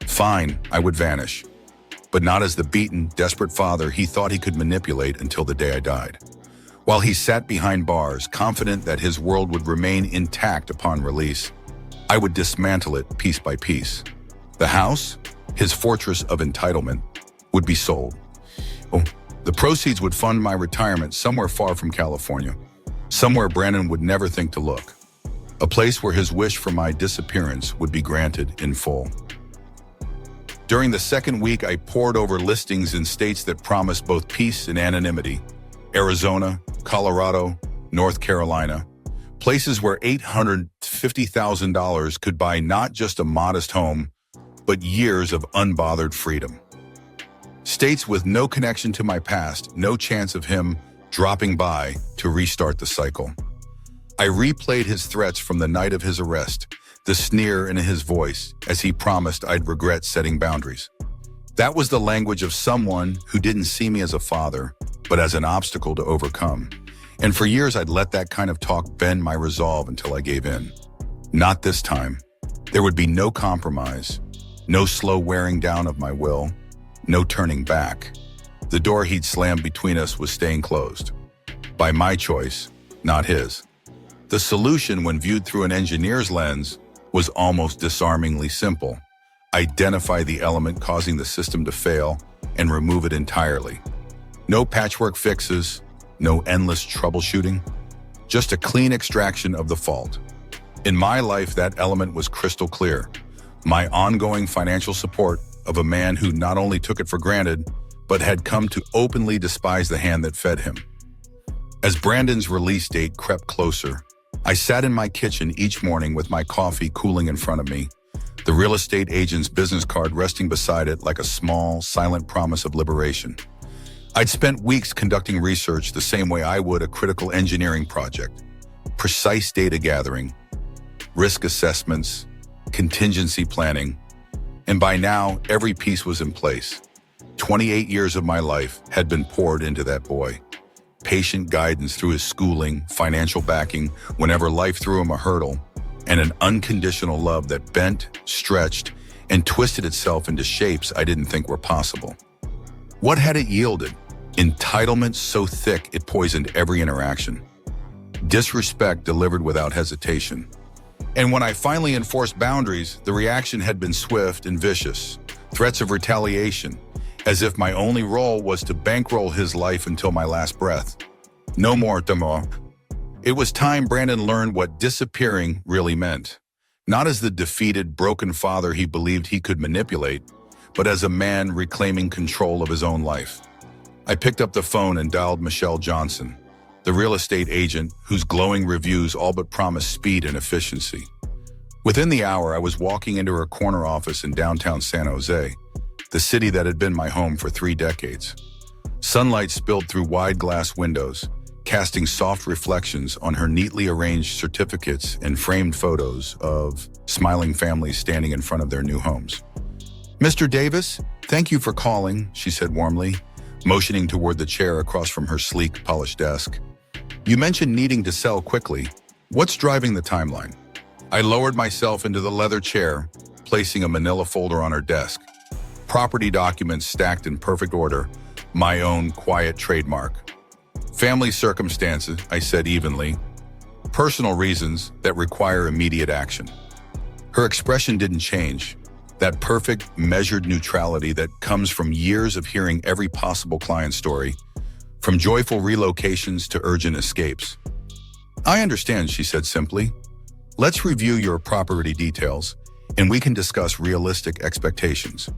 Fine, I would vanish. But not as the beaten, desperate father he thought he could manipulate until the day I died. While he sat behind bars, confident that his world would remain intact upon release, I would dismantle it piece by piece. The house, his fortress of entitlement, would be sold. The proceeds would fund my retirement somewhere far from California, somewhere Brandon would never think to look. A place where his wish for my disappearance would be granted in full. During the second week, I pored over listings in states that promised both peace and anonymity. Arizona, Colorado, North Carolina, places where $850,000 could buy not just a modest home, but years of unbothered freedom. States with no connection to my past, no chance of him dropping by to restart the cycle. I replayed his threats from the night of his arrest, the sneer in his voice as he promised I'd regret setting boundaries. That was the language of someone who didn't see me as a father, but as an obstacle to overcome. And for years, I'd let that kind of talk bend my resolve until I gave in. Not this time. There would be no compromise, no slow wearing down of my will, no turning back. The door he'd slammed between us was staying closed. By my choice, not his. The solution, when viewed through an engineer's lens, was almost disarmingly simple. Identify the element causing the system to fail, and remove it entirely. No patchwork fixes, no endless troubleshooting, just a clean extraction of the fault. In my life, that element was crystal clear. My ongoing financial support of a man who not only took it for granted, but had come to openly despise the hand that fed him. As Brandon's release date crept closer, I sat in my kitchen each morning with my coffee cooling in front of me, the real estate agent's business card resting beside it like a small, silent promise of liberation. I'd spent weeks conducting research the same way I would a critical engineering project. Precise data gathering, risk assessments, contingency planning, and by now, every piece was in place. 28 years of my life had been poured into that boy. Patient guidance through his schooling, financial backing whenever life threw him a hurdle, and an unconditional love that bent, stretched, and twisted itself into shapes I didn't think were possible. What had it yielded? Entitlement so thick it poisoned every interaction. Disrespect delivered without hesitation. And when I finally enforced boundaries, the reaction had been swift and vicious. Threats of retaliation, as if my only role was to bankroll his life until my last breath. No more demur. It was time Brandon learned what disappearing really meant. Not as the defeated, broken father he believed he could manipulate, but as a man reclaiming control of his own life. I picked up the phone and dialed Michelle Johnson, the real estate agent whose glowing reviews all but promised speed and efficiency. Within the hour, I was walking into her corner office in downtown San Jose, the city that had been my home for 3 decades. Sunlight spilled through wide glass windows, casting soft reflections on her neatly arranged certificates and framed photos of smiling families standing in front of their new homes. "Mr. Davis, thank you for calling," she said warmly, motioning toward the chair across from her sleek, polished desk. "You mentioned needing to sell quickly. What's driving the timeline?" I lowered myself into the leather chair, placing a manila folder on her desk. Property documents stacked in perfect order, my own quiet trademark. "Family circumstances," I said evenly. "Personal reasons that require immediate action." Her expression didn't change. That perfect, measured neutrality that comes from years of hearing every possible client story, from joyful relocations to urgent escapes. "I understand," she said simply. "Let's review your property details, and we can discuss realistic expectations."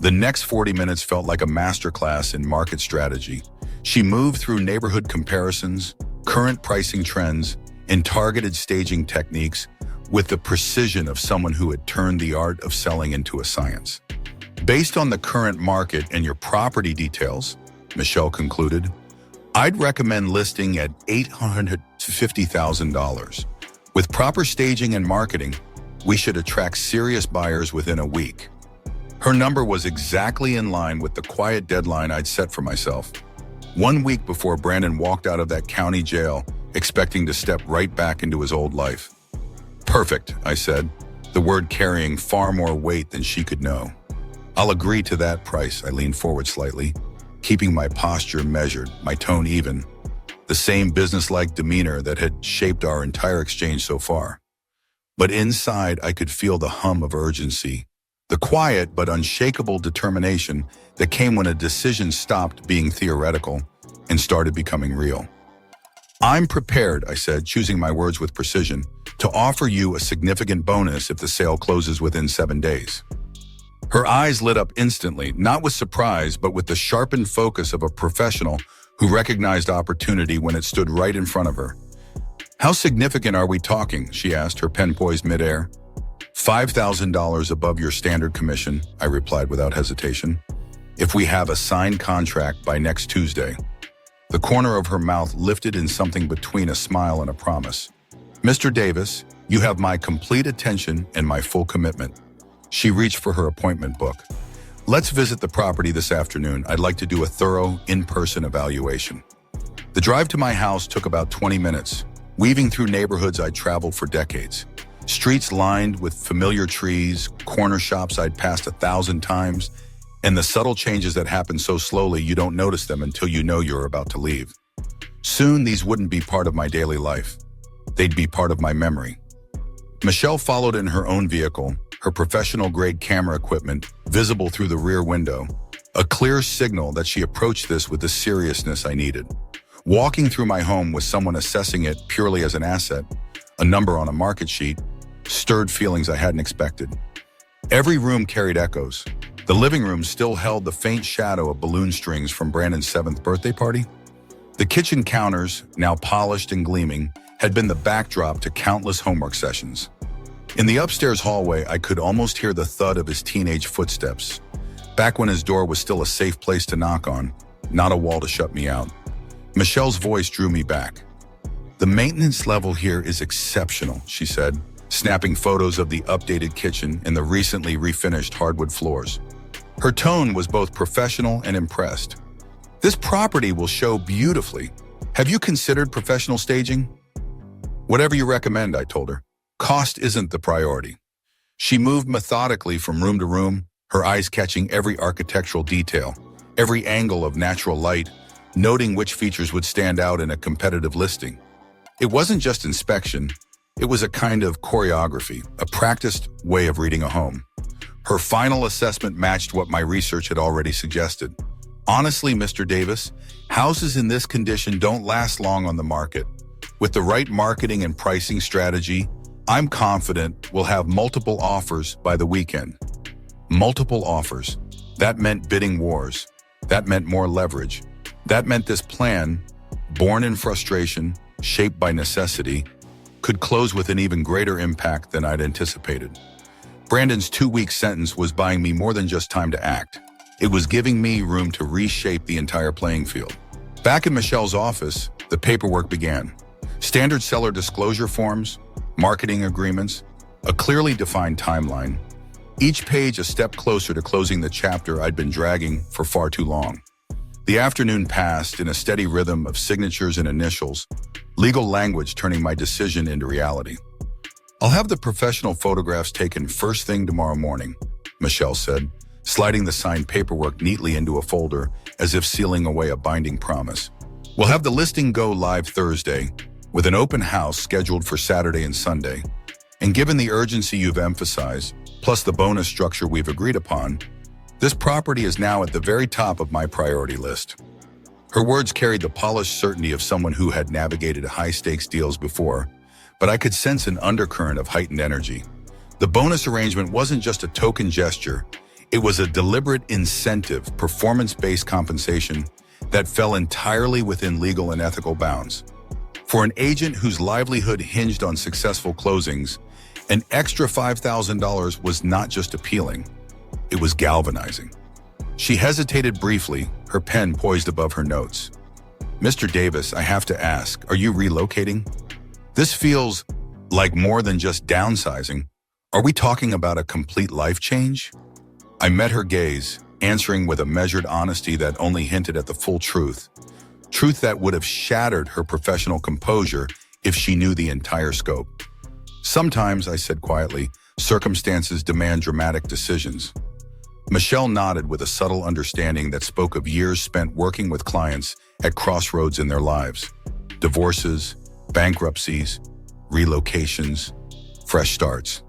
The next 40 minutes felt like a masterclass in market strategy. She moved through neighborhood comparisons, current pricing trends, and targeted staging techniques with the precision of someone who had turned the art of selling into a science. "Based on the current market and your property details," Michelle concluded, "I'd recommend listing at $850,000. With proper staging and marketing, we should attract serious buyers within a week." Her number was exactly in line with the quiet deadline I'd set for myself. 1 week before Brandon walked out of that county jail, expecting to step right back into his old life. "Perfect," I said, the word carrying far more weight than she could know. "I'll agree to that price." I leaned forward slightly, keeping my posture measured, my tone even, the same businesslike demeanor that had shaped our entire exchange so far. But inside, I could feel the hum of urgency, the quiet but unshakable determination that came when a decision stopped being theoretical and started becoming real. "I'm prepared," I said, choosing my words with precision, "to offer you a significant bonus if the sale closes within 7 days. Her eyes lit up instantly, not with surprise, but with the sharpened focus of a professional who recognized opportunity when it stood right in front of her. "How significant are we talking?" she asked, her pen poised midair. $5,000 above your standard commission," I replied without hesitation, "if we have a signed contract by next Tuesday." The corner of her mouth lifted in something between a smile and a promise. "Mr. Davis, you have my complete attention and my full commitment." She reached for her appointment book. "Let's visit the property this afternoon. I'd like to do a thorough, in-person evaluation." The drive to my house took about 20 minutes, weaving through neighborhoods I'd traveled for decades. Streets lined with familiar trees, corner shops I'd passed 1,000 times, and the subtle changes that happen so slowly you don't notice them until you know you're about to leave. Soon, these wouldn't be part of my daily life. They'd be part of my memory. Michelle followed in her own vehicle, her professional-grade camera equipment visible through the rear window, A clear signal that she approached this with the seriousness I needed. Walking through my home with someone assessing it purely as an asset, a number on a market sheet, stirred feelings I hadn't expected. Every room carried echoes. The living room still held the faint shadow of balloon strings from Brandon's 7th birthday party. The kitchen counters, now polished and gleaming, had been the backdrop to countless homework sessions. In the upstairs hallway, I could almost hear the thud of his teenage footsteps, back when his door was still a safe place to knock on, not a wall to shut me out. Michelle's voice drew me back. "The maintenance level here is exceptional," she said, snapping photos of the updated kitchen and the recently refinished hardwood floors. Her tone was both professional and impressed. "This property will show beautifully. Have you considered professional staging?" "Whatever you recommend," I told her. "Cost isn't the priority." She moved methodically from room to room, her eyes catching every architectural detail, every angle of natural light, noting which features would stand out in a competitive listing. It wasn't just inspection, it was a kind of choreography, a practiced way of reading a home. Her final assessment matched what my research had already suggested. "Honestly, Mr. Davis, houses in this condition don't last long on the market. With the right marketing and pricing strategy, I'm confident we'll have multiple offers by the weekend." Multiple offers. That meant bidding wars. That meant more leverage. That meant this plan, born in frustration, shaped by necessity, could close with an even greater impact than I'd anticipated. Brandon's 2-week sentence was buying me more than just time to act. It was giving me room to reshape the entire playing field. Back in Michelle's office, the paperwork began. Standard seller disclosure forms, marketing agreements, a clearly defined timeline. Each page a step closer to closing the chapter I'd been dragging for far too long. The afternoon passed in a steady rhythm of signatures and initials, legal language turning my decision into reality. "I'll have the professional photographs taken first thing tomorrow morning," Michelle said, sliding the signed paperwork neatly into a folder as if sealing away a binding promise. "We'll have the listing go live Thursday, with an open house scheduled for Saturday and Sunday. And given the urgency you've emphasized, plus the bonus structure we've agreed upon, this property is now at the very top of my priority list." Her words carried the polished certainty of someone who had navigated high-stakes deals before, but I could sense an undercurrent of heightened energy. The bonus arrangement wasn't just a token gesture, it was a deliberate incentive, performance-based compensation that fell entirely within legal and ethical bounds. For an agent whose livelihood hinged on successful closings, an extra $5,000 was not just appealing, it was galvanizing. She hesitated briefly, her pen poised above her notes. "Mr. Davis, I have to ask, are you relocating? This feels like more than just downsizing. Are we talking about a complete life change?" I met her gaze, answering with a measured honesty that only hinted at the full truth. Truth that would have shattered her professional composure if she knew the entire scope. "Sometimes," I said quietly, "circumstances demand dramatic decisions." Michelle nodded with a subtle understanding that spoke of years spent working with clients at crossroads in their lives. Divorces, bankruptcies, relocations, fresh starts.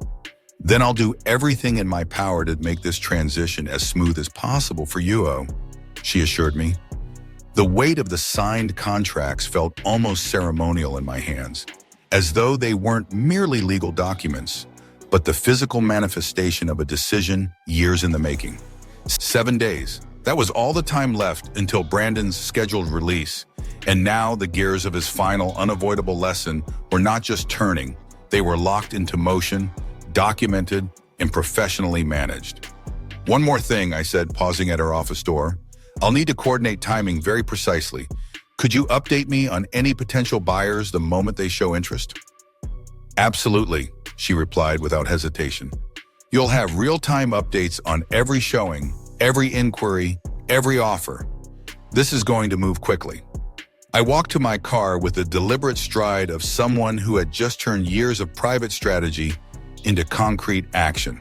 "Then I'll do everything in my power to make this transition as smooth as possible for you, O," she assured me. The weight of the signed contracts felt almost ceremonial in my hands, as though they weren't merely legal documents, but the physical manifestation of a decision years in the making. 7 days. That was all the time left until Brandon's scheduled release, and now the gears of his final unavoidable lesson were not just turning, they were locked into motion, documented, and professionally managed. "One more thing," I said, pausing at her office door. "I'll need to coordinate timing very precisely. Could you update me on any potential buyers the moment they show interest?" "Absolutely," she replied without hesitation. "You'll have real-time updates on every showing, every inquiry, every offer. This is going to move quickly." I walked to my car with the deliberate stride of someone who had just turned years of private strategy into concrete action.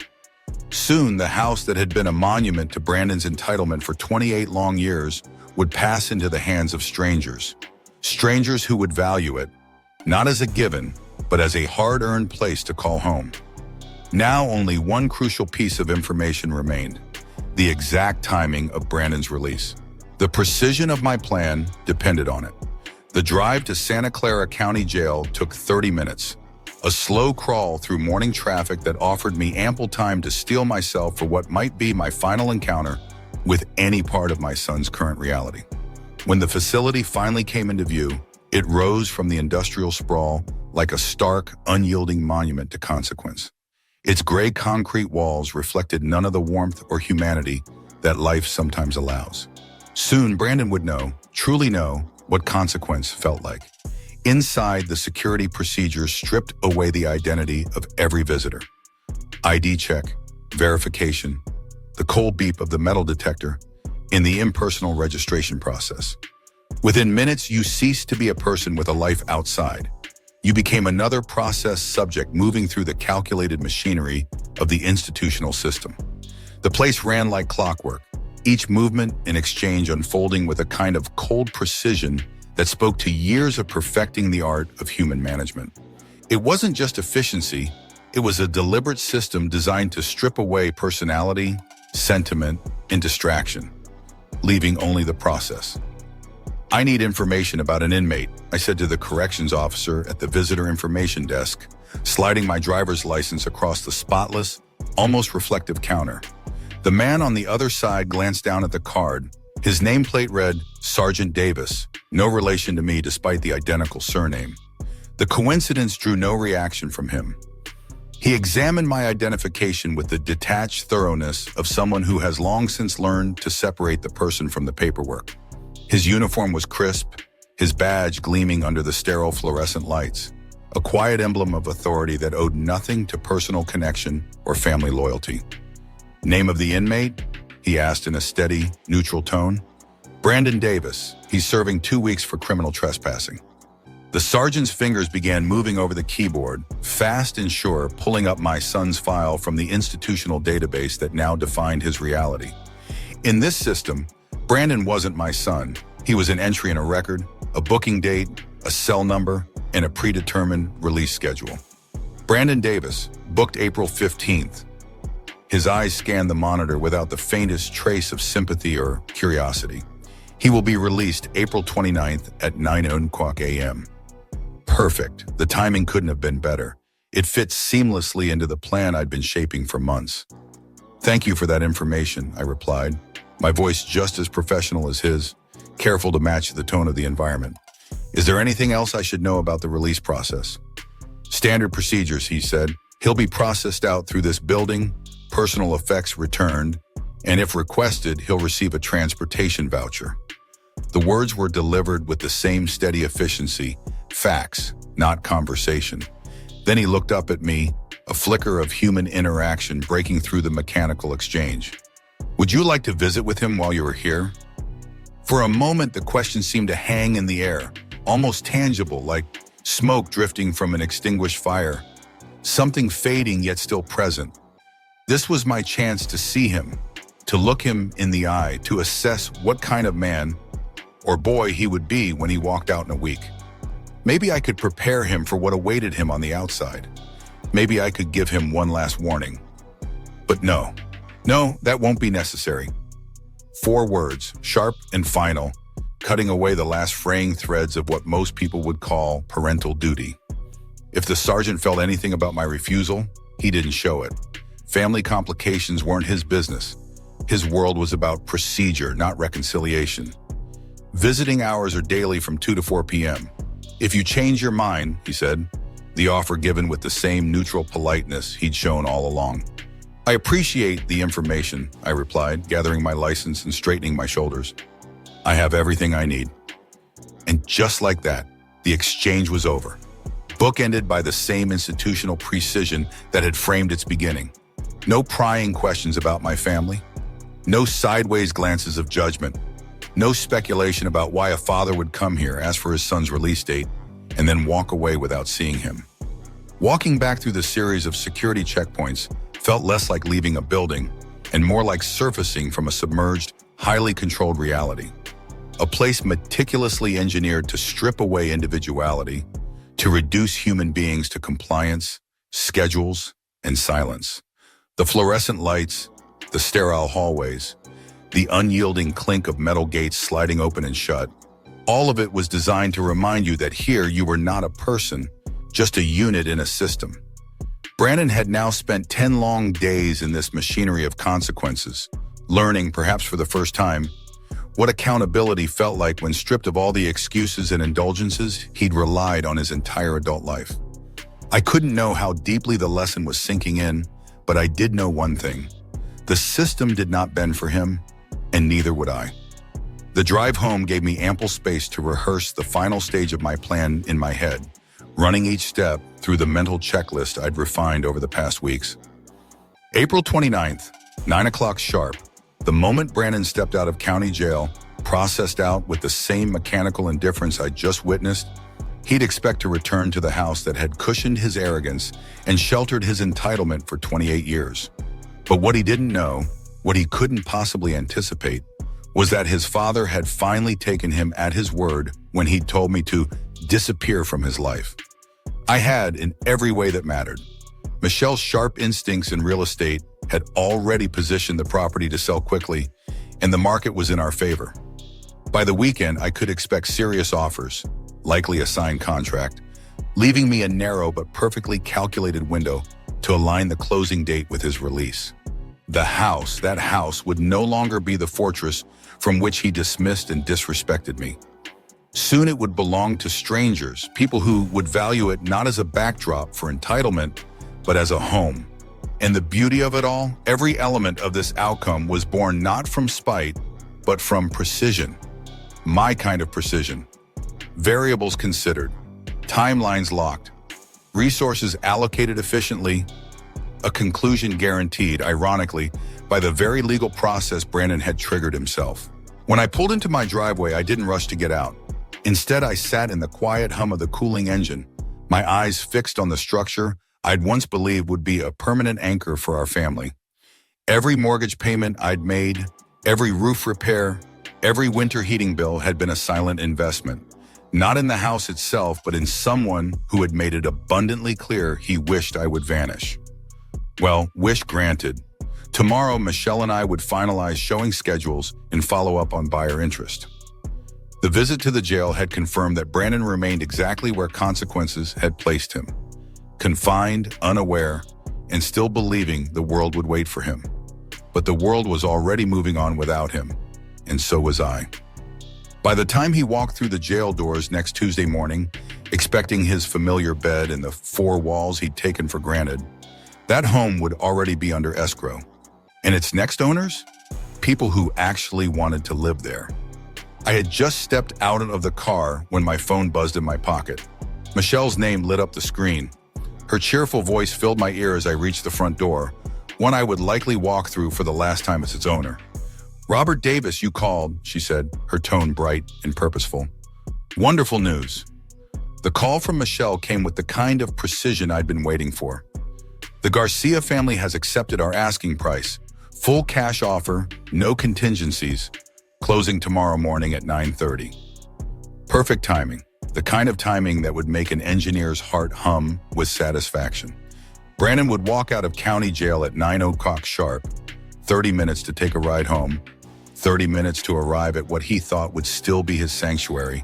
Soon, the house that had been a monument to Brandon's entitlement for 28 long years would pass into the hands of strangers. Strangers who would value it, not as a given, but as a hard-earned place to call home. Now only one crucial piece of information remained: the exact timing of Brandon's release. The precision of my plan depended on it. The drive to Santa Clara County Jail took 30 minutes, a slow crawl through morning traffic that offered me ample time to steel myself for what might be my final encounter with any part of my son's current reality. When the facility finally came into view, it rose from the industrial sprawl like a stark, unyielding monument to consequence. Its gray concrete walls reflected none of the warmth or humanity that life sometimes allows. Soon, Brandon would know, truly know, what consequence felt like. Inside, the security procedures stripped away the identity of every visitor. ID check, verification, the cold beep of the metal detector, in the impersonal registration process. Within minutes, you ceased to be a person with a life outside. You became another process subject moving through the calculated machinery of the institutional system. The place ran like clockwork, each movement and exchange unfolding with a kind of cold precision that spoke to years of perfecting the art of human management. It wasn't just efficiency, it was a deliberate system designed to strip away personality, sentiment, and distraction, leaving only the process. "I need information about an inmate," I said to the corrections officer at the visitor information desk, sliding my driver's license across the spotless, almost reflective counter. The man on the other side glanced down at the card. His nameplate read, Sergeant Davis, no relation to me despite the identical surname. The coincidence drew no reaction from him. He examined my identification with the detached thoroughness of someone who has long since learned to separate the person from the paperwork. His uniform was crisp, his badge gleaming under the sterile fluorescent lights, a quiet emblem of authority that owed nothing to personal connection or family loyalty. "Name of the inmate?" he asked in a steady, neutral tone. "Brandon Davis. He's serving 2 weeks for criminal trespassing." The sergeant's fingers began moving over the keyboard, fast and sure, pulling up my son's file from the institutional database that now defined his reality. In this system, Brandon wasn't my son. He was an entry in a record, a booking date, a cell number, and a predetermined release schedule. Brandon Davis, booked April 15th. His eyes scanned the monitor without the faintest trace of sympathy or curiosity. He will be released April 29th at 9 a.m. Perfect. The timing couldn't have been better. It fits seamlessly into the plan I'd been shaping for months. "Thank you for that information," I replied, my voice just as professional as his, careful to match the tone of the environment. "Is there anything else I should know about the release process?" "Standard procedures," he said. "He'll be processed out through this building, personal effects returned, and if requested, he'll receive a transportation voucher." The words were delivered with the same steady efficiency, facts, not conversation. Then he looked up at me, a flicker of human interaction breaking through the mechanical exchange. "Would you like to visit with him while you are here?" For a moment, the question seemed to hang in the air, almost tangible, like smoke drifting from an extinguished fire, something fading yet still present. This was my chance to see him, to look him in the eye, to assess what kind of man or boy he would be when he walked out in a week. Maybe I could prepare him for what awaited him on the outside. Maybe I could give him one last warning. But no, that won't be necessary. 4 words, sharp and final, cutting away the last fraying threads of what most people would call parental duty. If the sergeant felt anything about my refusal, he didn't show it. Family complications weren't his business. His world was about procedure, not reconciliation. Visiting hours are daily from 2 to 4 p.m. "If you change your mind," he said, the offer given with the same neutral politeness he'd shown all along. "I appreciate the information," I replied, gathering my license and straightening my shoulders. "I have everything I need." And just like that, the exchange was over, bookended by the same institutional precision that had framed its beginning. No prying questions about my family, no sideways glances of judgment, no speculation about why a father would come here, ask for his son's release date, and then walk away without seeing him. Walking back through the series of security checkpoints felt less like leaving a building and more like surfacing from a submerged, highly controlled reality. A place meticulously engineered to strip away individuality, to reduce human beings to compliance, schedules, and silence. The fluorescent lights, the sterile hallways, the unyielding clink of metal gates sliding open and shut. All of it was designed to remind you that here you were not a person, just a unit in a system. Brandon had now spent 10 long days in this machinery of consequences, learning, perhaps for the first time, what accountability felt like when stripped of all the excuses and indulgences he'd relied on his entire adult life. I couldn't know how deeply the lesson was sinking in, but I did know one thing. The system did not bend for him, and neither would I. The drive home gave me ample space to rehearse the final stage of my plan in my head, running each step through the mental checklist I'd refined over the past weeks. April 29th, 9 o'clock sharp. The moment Brandon stepped out of county jail, processed out with the same mechanical indifference I'd just witnessed, he'd expect to return to the house that had cushioned his arrogance and sheltered his entitlement for 28 years. But what he didn't know, what he couldn't possibly anticipate, was that his father had finally taken him at his word when he'd told me to disappear from his life. I had in every way that mattered. Michelle's sharp instincts in real estate had already positioned the property to sell quickly, and the market was in our favor. By the weekend, I could expect serious offers, likely a signed contract, leaving me a narrow but perfectly calculated window to align the closing date with his release. That house would no longer be the fortress from which he dismissed and disrespected me. Soon it would belong to strangers, people who would value it not as a backdrop for entitlement, but as a home. And the beauty of it all, every element of this outcome was born not from spite, but from precision. My kind of precision. Variables considered, timelines locked, resources allocated efficiently, a conclusion guaranteed, ironically, by the very legal process Brandon had triggered himself. When I pulled into my driveway, I didn't rush to get out. Instead, I sat in the quiet hum of the cooling engine, my eyes fixed on the structure I'd once believed would be a permanent anchor for our family. Every mortgage payment I'd made, every roof repair, every winter heating bill had been a silent investment, not in the house itself, but in someone who had made it abundantly clear he wished I would vanish. Well, wish granted. Tomorrow, Michelle and I would finalize showing schedules and follow up on buyer interest. The visit to the jail had confirmed that Brandon remained exactly where consequences had placed him. Confined, unaware, and still believing the world would wait for him. But the world was already moving on without him, and so was I. By the time he walked through the jail doors next Tuesday morning, expecting his familiar bed and the four walls he'd taken for granted, that home would already be under escrow. And its next owners? People who actually wanted to live there. I had just stepped out of the car when my phone buzzed in my pocket. Michelle's name lit up the screen. Her cheerful voice filled my ear as I reached the front door, one I would likely walk through for the last time as its owner. "Robert Davis, you called," she said, her tone bright and purposeful. "Wonderful news." The call from Michelle came with the kind of precision I'd been waiting for. "The Garcia family has accepted our asking price. Full cash offer, no contingencies. Closing tomorrow morning at 9:30. Perfect timing. The kind of timing that would make an engineer's heart hum with satisfaction. Brandon would walk out of county jail at 9 o'clock sharp, 30 minutes to take a ride home, 30 minutes to arrive at what he thought would still be his sanctuary,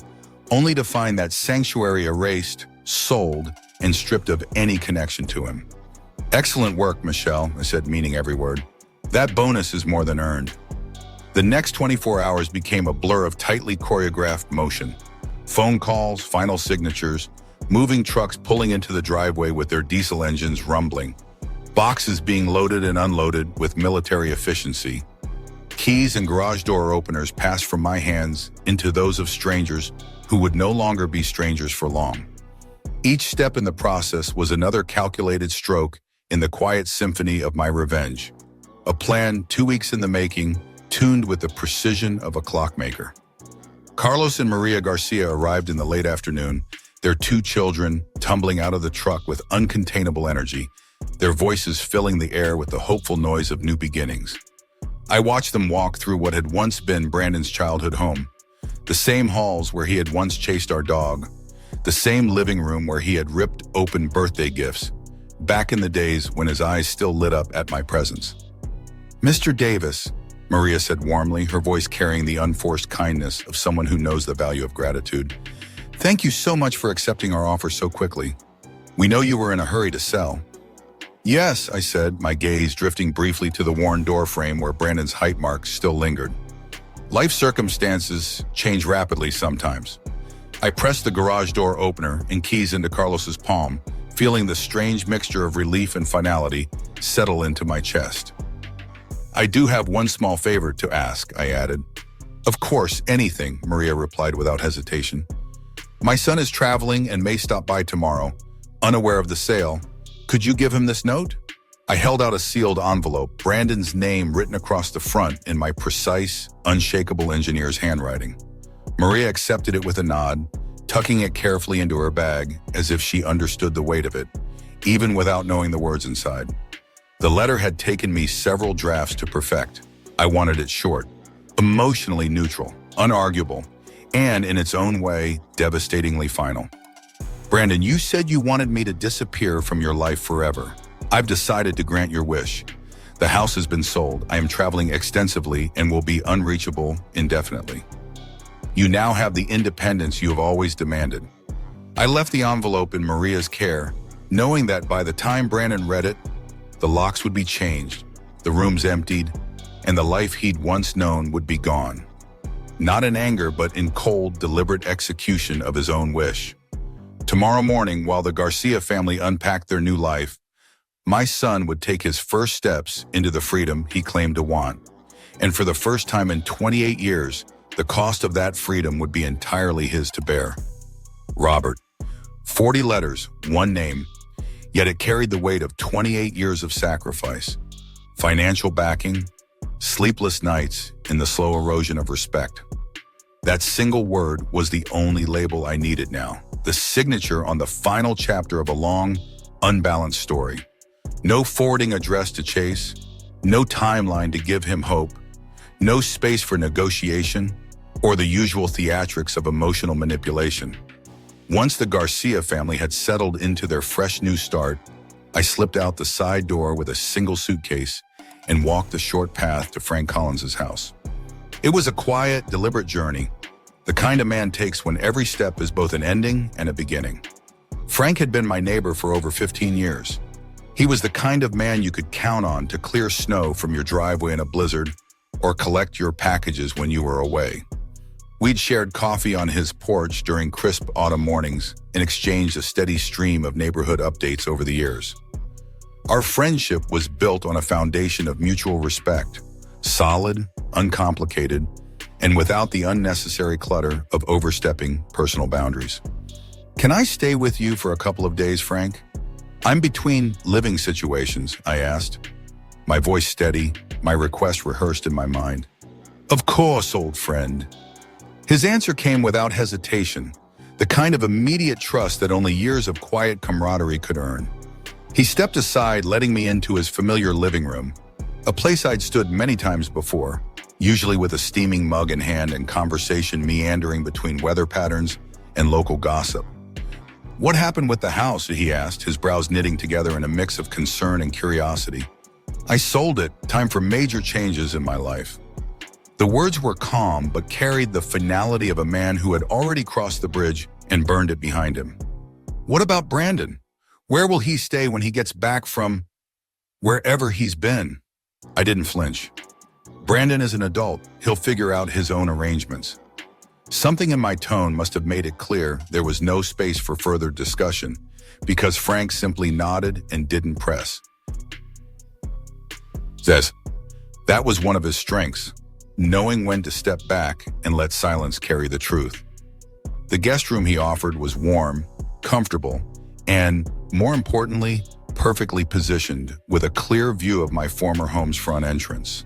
only to find that sanctuary erased, sold, and stripped of any connection to him. "Excellent work, Michelle," I said, meaning every word. "That bonus is more than earned." The next 24 hours became a blur of tightly choreographed motion. Phone calls, final signatures, moving trucks pulling into the driveway with their diesel engines rumbling, boxes being loaded and unloaded with military efficiency. Keys and garage door openers passed from my hands into those of strangers who would no longer be strangers for long. Each step in the process was another calculated stroke in the quiet symphony of my revenge. A plan 2 weeks in the making, tuned with the precision of a clockmaker. Carlos and Maria Garcia arrived in the late afternoon, their 2 children tumbling out of the truck with uncontainable energy, their voices filling the air with the hopeful noise of new beginnings. I watched them walk through what had once been Brandon's childhood home, the same halls where he had once chased our dog, the same living room where he had ripped open birthday gifts, back in the days when his eyes still lit up at my presence. Mr. Davis, Maria said warmly, her voice carrying the unforced kindness of someone who knows the value of gratitude. Thank you so much for accepting our offer so quickly. We know you were in a hurry to sell. Yes, I said, my gaze drifting briefly to the worn door frame where Brandon's height marks still lingered. Life circumstances change rapidly sometimes. I pressed the garage door opener and keys into Carlos's palm, feeling the strange mixture of relief and finality settle into my chest. I do have one small favor to ask, I added. Of course, anything, Maria replied without hesitation. My son is traveling and may stop by tomorrow, unaware of the sale. Could you give him this note? I held out a sealed envelope, Brandon's name written across the front in my precise, unshakable engineer's handwriting. Maria accepted it with a nod, tucking it carefully into her bag as if she understood the weight of it, even without knowing the words inside. The letter had taken me several drafts to perfect. I wanted it short, emotionally neutral, unarguable, and in its own way, devastatingly final. Brandon, you said you wanted me to disappear from your life forever. I've decided to grant your wish. The house has been sold. I am traveling extensively and will be unreachable indefinitely. You now have the independence you have always demanded. I left the envelope in Maria's care, knowing that by the time Brandon read it, the locks would be changed, the rooms emptied, and the life he'd once known would be gone. Not in anger, but in cold, deliberate execution of his own wish. Tomorrow morning, while the Garcia family unpacked their new life, my son would take his first steps into the freedom he claimed to want. And for the first time in 28 years, the cost of that freedom would be entirely his to bear. Robert. 40 letters, one name, yet it carried the weight of 28 years of sacrifice, financial backing, sleepless nights, and the slow erosion of respect. That single word was the only label I needed now, the signature on the final chapter of a long, unbalanced story. No forwarding address to chase, no timeline to give him hope, no space for negotiation or the usual theatrics of emotional manipulation. Once the Garcia family had settled into their fresh new start, I slipped out the side door with a single suitcase and walked the short path to Frank Collins's house. It was a quiet, deliberate journey, the kind a man takes when every step is both an ending and a beginning. Frank had been my neighbor for over 15 years. He was the kind of man you could count on to clear snow from your driveway in a blizzard or collect your packages when you were away. We'd shared coffee on his porch during crisp autumn mornings and exchanged a steady stream of neighborhood updates over the years. Our friendship was built on a foundation of mutual respect, solid, uncomplicated, and without the unnecessary clutter of overstepping personal boundaries. Can I stay with you for a couple of days, Frank? I'm between living situations, I asked, my voice steady, my request rehearsed in my mind. Of course, old friend. His answer came without hesitation, the kind of immediate trust that only years of quiet camaraderie could earn. He stepped aside, letting me into his familiar living room, a place I'd stood many times before, usually with a steaming mug in hand and conversation meandering between weather patterns and local gossip. What happened with the house, he asked, his brows knitting together in a mix of concern and curiosity. I sold it, time for major changes in my life. The words were calm, but carried the finality of a man who had already crossed the bridge and burned it behind him. What about Brandon? Where will he stay when he gets back from wherever he's been? I didn't flinch. Brandon is an adult. He'll figure out his own arrangements. Something in my tone must have made it clear there was no space for further discussion, because Frank simply nodded and didn't press. That was one of his strengths, knowing when to step back and let silence carry the truth. The guest room he offered was warm, comfortable, and, more importantly, perfectly positioned with a clear view of my former home's front entrance.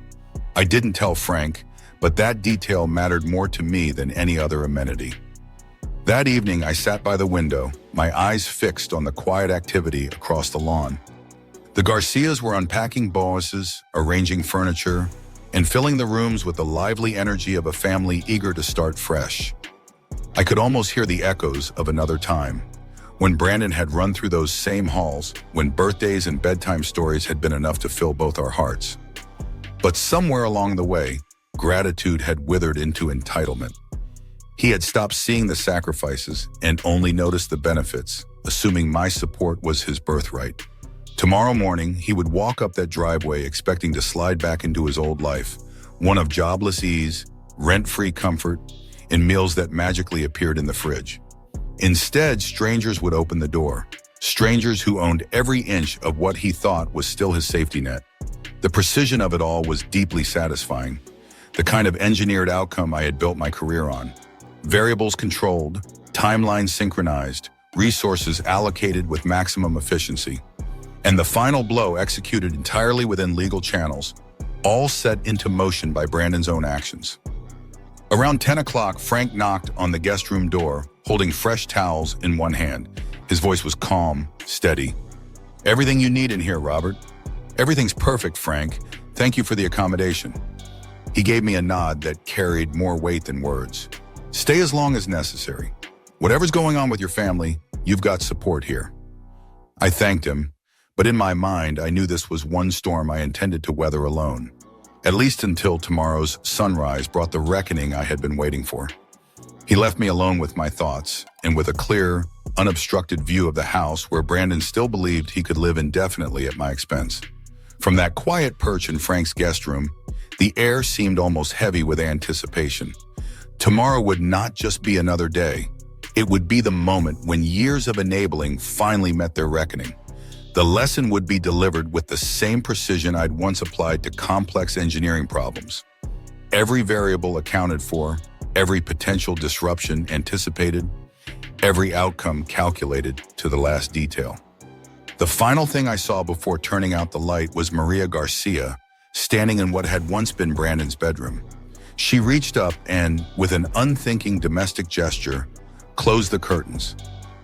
I didn't tell Frank, but that detail mattered more to me than any other amenity. That evening, I sat by the window, my eyes fixed on the quiet activity across the lawn. The Garcias were unpacking boxes, arranging furniture, and filling the rooms with the lively energy of a family eager to start fresh. I could almost hear the echoes of another time, when Brandon had run through those same halls, when birthdays and bedtime stories had been enough to fill both our hearts. But somewhere along the way, gratitude had withered into entitlement. He had stopped seeing the sacrifices and only noticed the benefits, assuming my support was his birthright. Tomorrow morning, he would walk up that driveway expecting to slide back into his old life, one of jobless ease, rent-free comfort, and meals that magically appeared in the fridge. Instead, strangers would open the door, strangers who owned every inch of what he thought was still his safety net. The precision of it all was deeply satisfying, the kind of engineered outcome I had built my career on. Variables controlled, timelines synchronized, resources allocated with maximum efficiency, and the final blow executed entirely within legal channels, all set into motion by Brandon's own actions. Around 10 o'clock, Frank knocked on the guest room door, holding fresh towels in one hand. His voice was calm, steady. "Everything you need in here, Robert." "Everything's perfect, Frank. Thank you for the accommodation." He gave me a nod that carried more weight than words. "Stay as long as necessary. Whatever's going on with your family, you've got support here." I thanked him, but in my mind, I knew this was one storm I intended to weather alone, at least until tomorrow's sunrise brought the reckoning I had been waiting for. He left me alone with my thoughts, and with a clear, unobstructed view of the house where Brandon still believed he could live indefinitely at my expense. From that quiet perch in Frank's guest room, the air seemed almost heavy with anticipation. Tomorrow would not just be another day. It would be the moment when years of enabling finally met their reckoning. The lesson would be delivered with the same precision I'd once applied to complex engineering problems. Every variable accounted for, every potential disruption anticipated, every outcome calculated to the last detail. The final thing I saw before turning out the light was Maria Garcia, standing in what had once been Brandon's bedroom. She reached up and, with an unthinking domestic gesture, closed the curtains.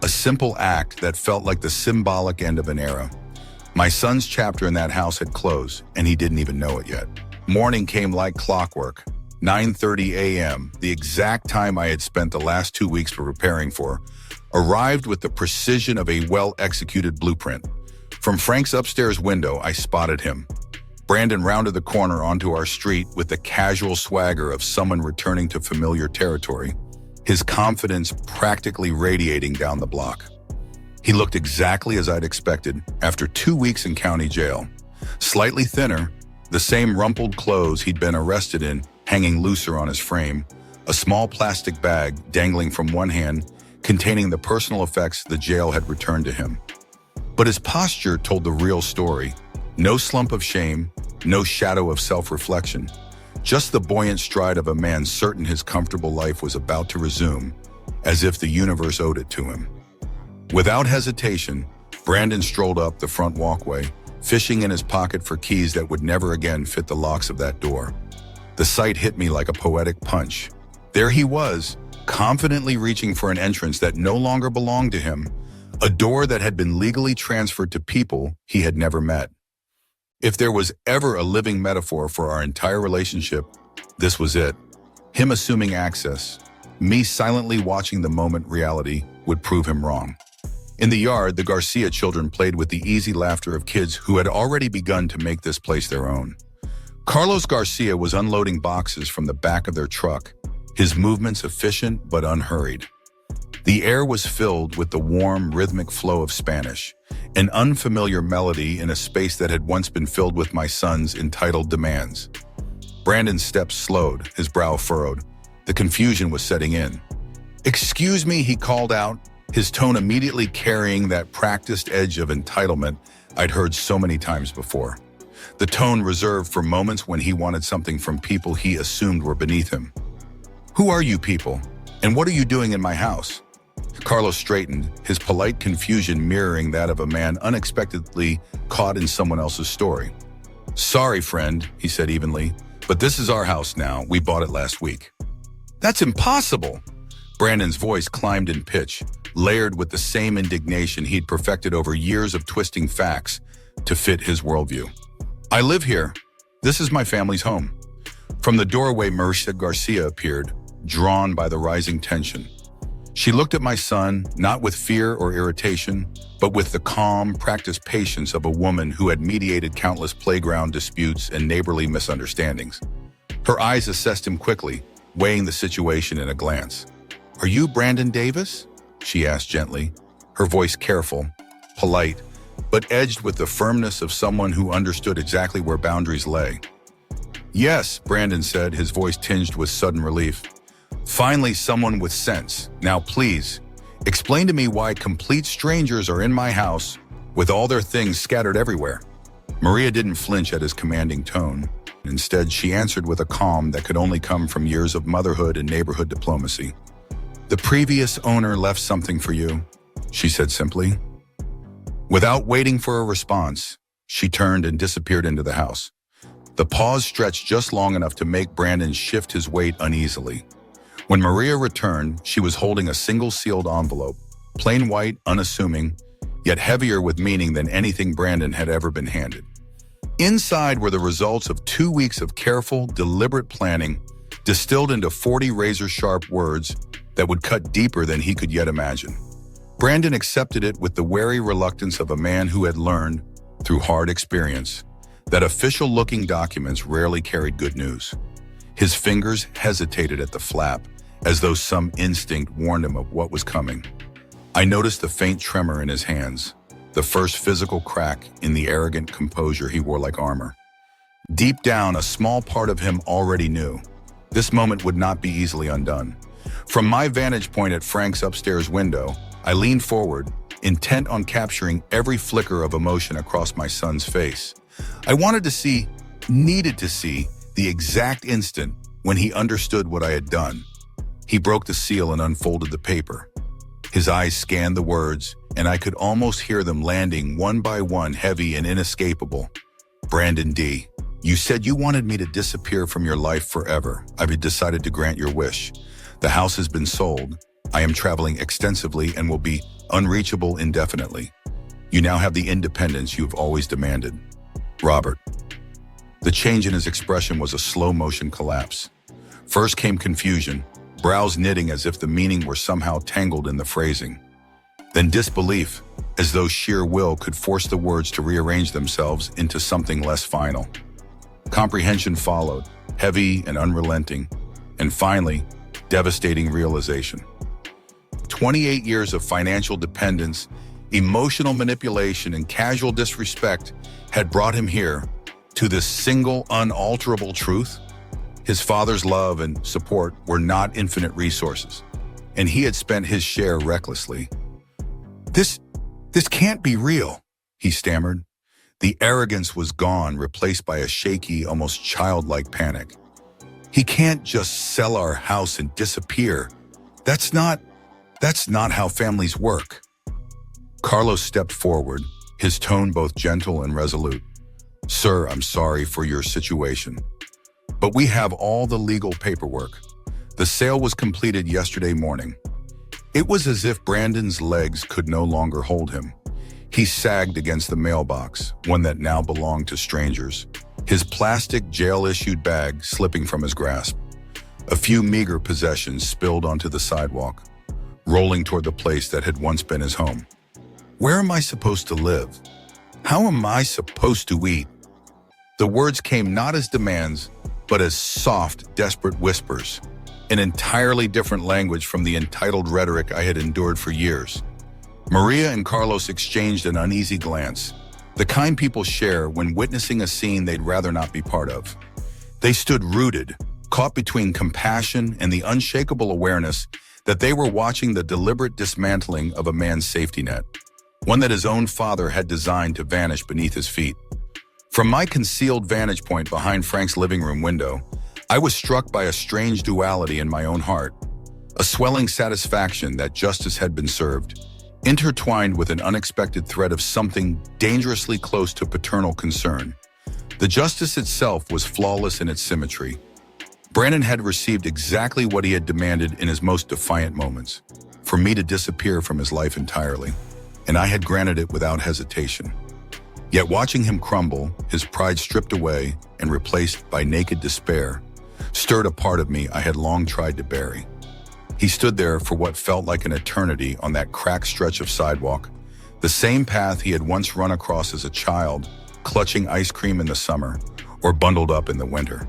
A simple act that felt like the symbolic end of an era. My son's chapter in that house had closed, and he didn't even know it yet. Morning came like clockwork. 9:30 a.m., the exact time I had spent the last 2 weeks preparing for, arrived with the precision of a well-executed blueprint. From Frank's upstairs window, I spotted him. Brandon rounded the corner onto our street with the casual swagger of someone returning to familiar territory, his confidence practically radiating down the block. He looked exactly as I'd expected after 2 weeks in county jail. Slightly thinner, the same rumpled clothes he'd been arrested in hanging looser on his frame, a small plastic bag dangling from one hand containing the personal effects the jail had returned to him. But his posture told the real story. No slump of shame, no shadow of self-reflection, just the buoyant stride of a man certain his comfortable life was about to resume, as if the universe owed it to him. Without hesitation, Brandon strolled up the front walkway, fishing in his pocket for keys that would never again fit the locks of that door. The sight hit me like a poetic punch. There he was, confidently reaching for an entrance that no longer belonged to him, a door that had been legally transferred to people he had never met. If there was ever a living metaphor for our entire relationship, this was it. Him assuming access, me silently watching the moment reality would prove him wrong. In the yard, the Garcia children played with the easy laughter of kids who had already begun to make this place their own. Carlos Garcia was unloading boxes from the back of their truck, his movements efficient but unhurried. The air was filled with the warm, rhythmic flow of Spanish, an unfamiliar melody in a space that had once been filled with my son's entitled demands. Brandon's steps slowed, his brow furrowed. The confusion was setting in. "Excuse me," he called out, his tone immediately carrying that practiced edge of entitlement I'd heard so many times before. The tone reserved for moments when he wanted something from people he assumed were beneath him. "Who are you people? And what are you doing in my house?" Carlos straightened, his polite confusion mirroring that of a man unexpectedly caught in someone else's story. "Sorry, friend," he said evenly, "but this is our house now. We bought it last week." "That's impossible!" Brandon's voice climbed in pitch, layered with the same indignation he'd perfected over years of twisting facts to fit his worldview. "I live here. This is my family's home." From the doorway, Maria Garcia appeared, drawn by the rising tension. She looked at my son, not with fear or irritation, but with the calm, practiced patience of a woman who had mediated countless playground disputes and neighborly misunderstandings. Her eyes assessed him quickly, weighing the situation in a glance. "Are you Brandon Davis?" she asked gently, her voice careful, polite, but edged with the firmness of someone who understood exactly where boundaries lay. "Yes," Brandon said, his voice tinged with sudden relief. "Finally, someone with sense. Now, please, explain to me why complete strangers are in my house with all their things scattered everywhere." Maria didn't flinch at his commanding tone. Instead, she answered with a calm that could only come from years of motherhood and neighborhood diplomacy. "The previous owner left something for you," she said simply. Without waiting for a response, she turned and disappeared into the house. The pause stretched just long enough to make Brandon shift his weight uneasily. When Maria returned, she was holding a single sealed envelope, plain white, unassuming, yet heavier with meaning than anything Brandon had ever been handed. Inside were the results of 2 weeks of careful, deliberate planning, distilled into 40 razor-sharp words that would cut deeper than he could yet imagine. Brandon accepted it with the wary reluctance of a man who had learned, through hard experience, that official-looking documents rarely carried good news. His fingers hesitated at the flap, as though some instinct warned him of what was coming. I noticed the faint tremor in his hands, the first physical crack in the arrogant composure he wore like armor. Deep down, a small part of him already knew. This moment would not be easily undone. From my vantage point at Frank's upstairs window, I leaned forward, intent on capturing every flicker of emotion across my son's face. I needed to see, the exact instant when he understood what I had done. He broke the seal and unfolded the paper. His eyes scanned the words, and I could almost hear them landing one by one, heavy and inescapable. "Brandon D., you said you wanted me to disappear from your life forever. I've decided to grant your wish. The house has been sold. I am traveling extensively and will be unreachable indefinitely. You now have the independence you've always demanded. Robert." The change in his expression was a slow-motion collapse. First came confusion, brows knitting as if the meaning were somehow tangled in the phrasing. Then disbelief, as though sheer will could force the words to rearrange themselves into something less final. Comprehension followed, heavy and unrelenting, and finally, devastating realization. 28 years of financial dependence, emotional manipulation, and casual disrespect had brought him here, to this single, unalterable truth. His father's love and support were not infinite resources, and he had spent his share recklessly. This can't be real," he stammered. The arrogance was gone, replaced by a shaky, almost childlike panic. "He can't just sell our house and disappear. That's not how families work." Carlos stepped forward, his tone both gentle and resolute. "Sir, I'm sorry for your situation, but we have all the legal paperwork. The sale was completed yesterday morning." It was as if Brandon's legs could no longer hold him. He sagged against the mailbox, one that now belonged to strangers, his plastic jail-issued bag slipping from his grasp. A few meager possessions spilled onto the sidewalk, rolling toward the place that had once been his home. "Where am I supposed to live? How am I supposed to eat?" The words came not as demands, but as soft, desperate whispers, an entirely different language from the entitled rhetoric I had endured for years. Maria and Carlos exchanged an uneasy glance, the kind people share when witnessing a scene they'd rather not be part of. They stood rooted, caught between compassion and the unshakable awareness that they were watching the deliberate dismantling of a man's safety net, one that his own father had designed to vanish beneath his feet. From my concealed vantage point behind Frank's living room window, I was struck by a strange duality in my own heart, a swelling satisfaction that justice had been served, intertwined with an unexpected thread of something dangerously close to paternal concern. The justice itself was flawless in its symmetry. Brandon had received exactly what he had demanded in his most defiant moments, for me to disappear from his life entirely, and I had granted it without hesitation. Yet watching him crumble, his pride stripped away and replaced by naked despair, stirred a part of me I had long tried to bury. He stood there for what felt like an eternity on that cracked stretch of sidewalk, the same path he had once run across as a child, clutching ice cream in the summer or bundled up in the winter.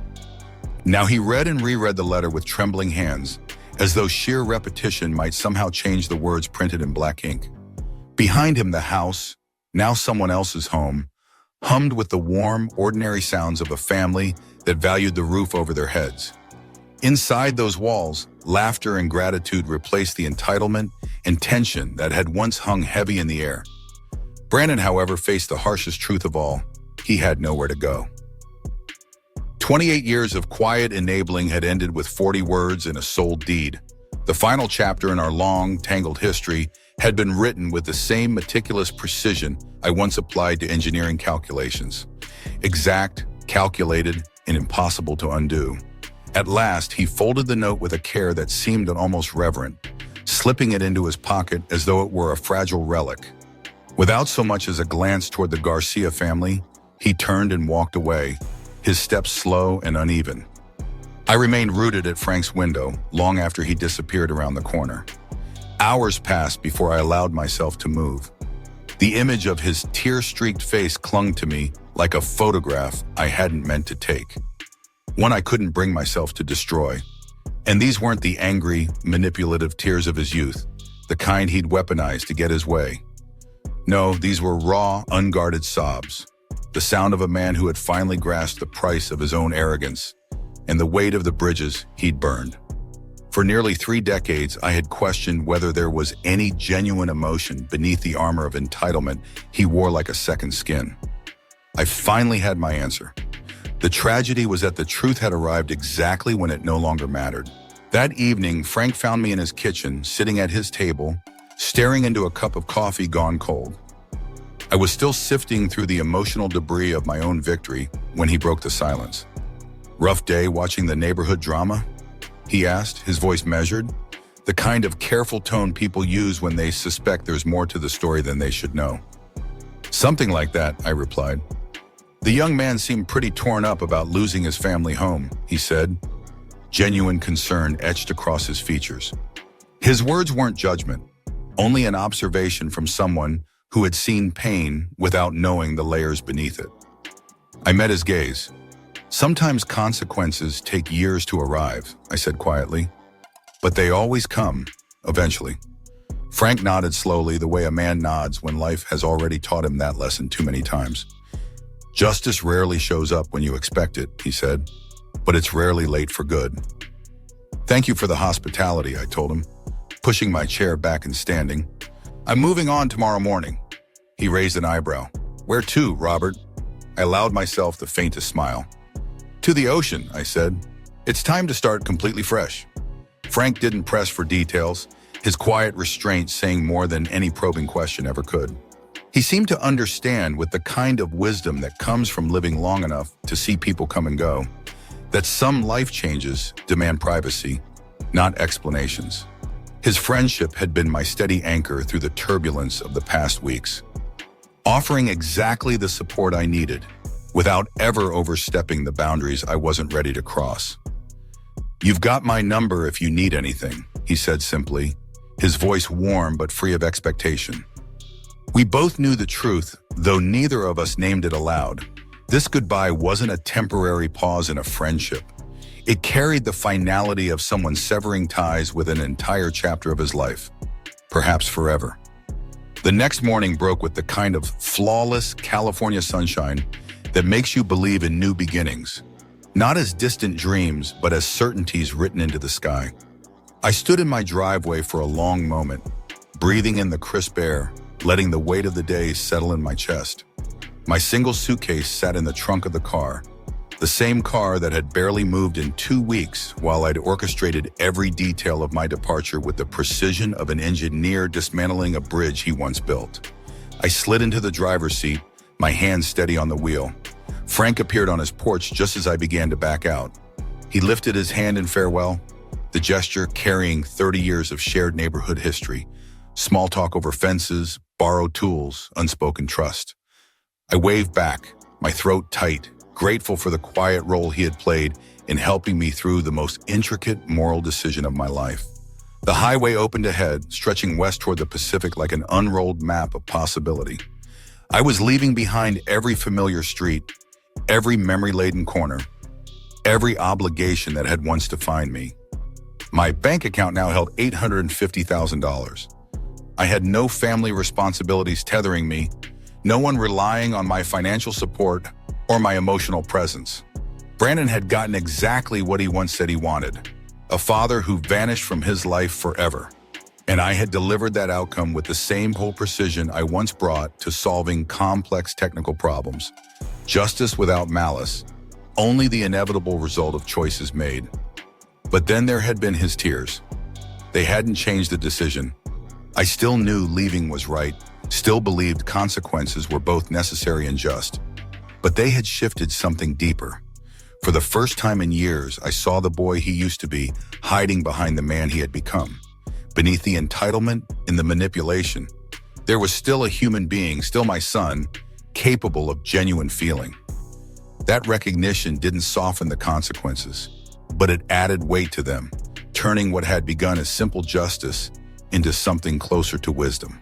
Now he read and reread the letter with trembling hands, as though sheer repetition might somehow change the words printed in black ink. Behind him, the house, now someone else's home, hummed with the warm, ordinary sounds of a family that valued the roof over their heads. Inside those walls, laughter and gratitude replaced the entitlement and tension that had once hung heavy in the air. Brandon, however, faced the harshest truth of all. He had nowhere to go. 28 years of quiet enabling had ended with 40 words and a sold deed. The final chapter in our long, tangled history had been written with the same meticulous precision I once applied to engineering calculations. Exact, calculated, and impossible to undo. At last, he folded the note with a care that seemed almost reverent, slipping it into his pocket as though it were a fragile relic. Without so much as a glance toward the Garcia family, he turned and walked away, his steps slow and uneven. I remained rooted at Frank's window long after he disappeared around the corner. Hours passed before I allowed myself to move. The image of his tear-streaked face clung to me like a photograph I hadn't meant to take. One I couldn't bring myself to destroy. And these weren't the angry, manipulative tears of his youth, the kind he'd weaponized to get his way. No, these were raw, unguarded sobs, the sound of a man who had finally grasped the price of his own arrogance and the weight of the bridges he'd burned. For nearly 3 decades, I had questioned whether there was any genuine emotion beneath the armor of entitlement he wore like a second skin. I finally had my answer. The tragedy was that the truth had arrived exactly when it no longer mattered. That evening, Frank found me in his kitchen, sitting at his table, staring into a cup of coffee gone cold. I was still sifting through the emotional debris of my own victory when he broke the silence. "Rough day watching the neighborhood drama?" he asked, his voice measured, the kind of careful tone people use when they suspect there's more to the story than they should know. "Something like that," I replied. "The young man seemed pretty torn up about losing his family home," he said, genuine concern etched across his features. His words weren't judgment, only an observation from someone who had seen pain without knowing the layers beneath it. I met his gaze. "Sometimes consequences take years to arrive," I said quietly, "but they always come, eventually." Frank nodded slowly, the way a man nods when life has already taught him that lesson too many times. "Justice rarely shows up when you expect it," he said, "but it's rarely late for good." "Thank you for the hospitality," I told him, pushing my chair back and standing. "I'm moving on tomorrow morning." He raised an eyebrow. "Where to, Robert?" I allowed myself the faintest smile. "To the ocean," I said. "It's time to start completely fresh." Frank didn't press for details, his quiet restraint saying more than any probing question ever could. He seemed to understand, with the kind of wisdom that comes from living long enough to see people come and go, that some life changes demand privacy, not explanations. His friendship had been my steady anchor through the turbulence of the past weeks, offering exactly the support I needed, without ever overstepping the boundaries I wasn't ready to cross. "You've got my number if you need anything," he said simply, his voice warm but free of expectation. We both knew the truth, though neither of us named it aloud. This goodbye wasn't a temporary pause in a friendship. It carried the finality of someone severing ties with an entire chapter of his life, perhaps forever. The next morning broke with the kind of flawless California sunshine that makes you believe in new beginnings, not as distant dreams, but as certainties written into the sky. I stood in my driveway for a long moment, breathing in the crisp air, letting the weight of the day settle in my chest. My single suitcase sat in the trunk of the car, the same car that had barely moved in 2 weeks while I'd orchestrated every detail of my departure with the precision of an engineer dismantling a bridge he once built. I slid into the driver's seat, my hands steady on the wheel. Frank appeared on his porch just as I began to back out. He lifted his hand in farewell, the gesture carrying 30 years of shared neighborhood history, small talk over fences, borrowed tools, unspoken trust. I waved back, my throat tight, grateful for the quiet role he had played in helping me through the most intricate moral decision of my life. The highway opened ahead, stretching west toward the Pacific like an unrolled map of possibility. I was leaving behind every familiar street, every memory-laden corner, every obligation that had once defined me. My bank account now held $850,000. I had no family responsibilities tethering me, no one relying on my financial support or my emotional presence. Brandon had gotten exactly what he once said he wanted, a father who vanished from his life forever. And I had delivered that outcome with the same cold precision I once brought to solving complex technical problems. Justice without malice, only the inevitable result of choices made. But then there had been his tears. They hadn't changed the decision. I still knew leaving was right, still believed consequences were both necessary and just. But they had shifted something deeper. For the first time in years, I saw the boy he used to be hiding behind the man he had become. Beneath the entitlement and the manipulation, there was still a human being, still my son, capable of genuine feeling. That recognition didn't soften the consequences, but it added weight to them, turning what had begun as simple justice into something closer to wisdom.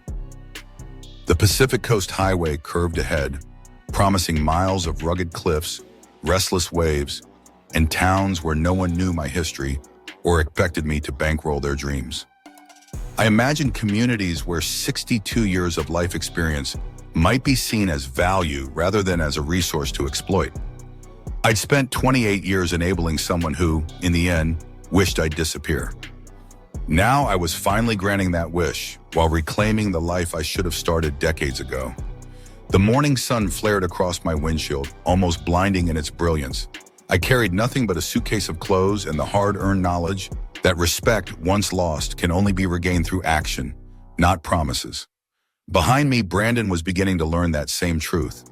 The Pacific Coast Highway curved ahead, promising miles of rugged cliffs, restless waves, and towns where no one knew my history or expected me to bankroll their dreams. I imagined communities where 62 years of life experience might be seen as value rather than as a resource to exploit. I'd spent 28 years enabling someone who, in the end, wished I'd disappear. Now I was finally granting that wish while reclaiming the life I should have started decades ago. The morning sun flared across my windshield, almost blinding in its brilliance. I carried nothing but a suitcase of clothes and the hard-earned knowledge that respect, once lost, can only be regained through action, not promises. Behind me, Brandon was beginning to learn that same truth,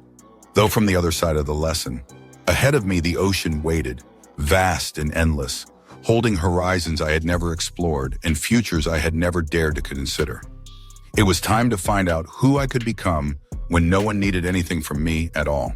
though from the other side of the lesson. Ahead of me, the ocean waited, vast and endless, holding horizons I had never explored and futures I had never dared to consider. It was time to find out who I could become when no one needed anything from me at all.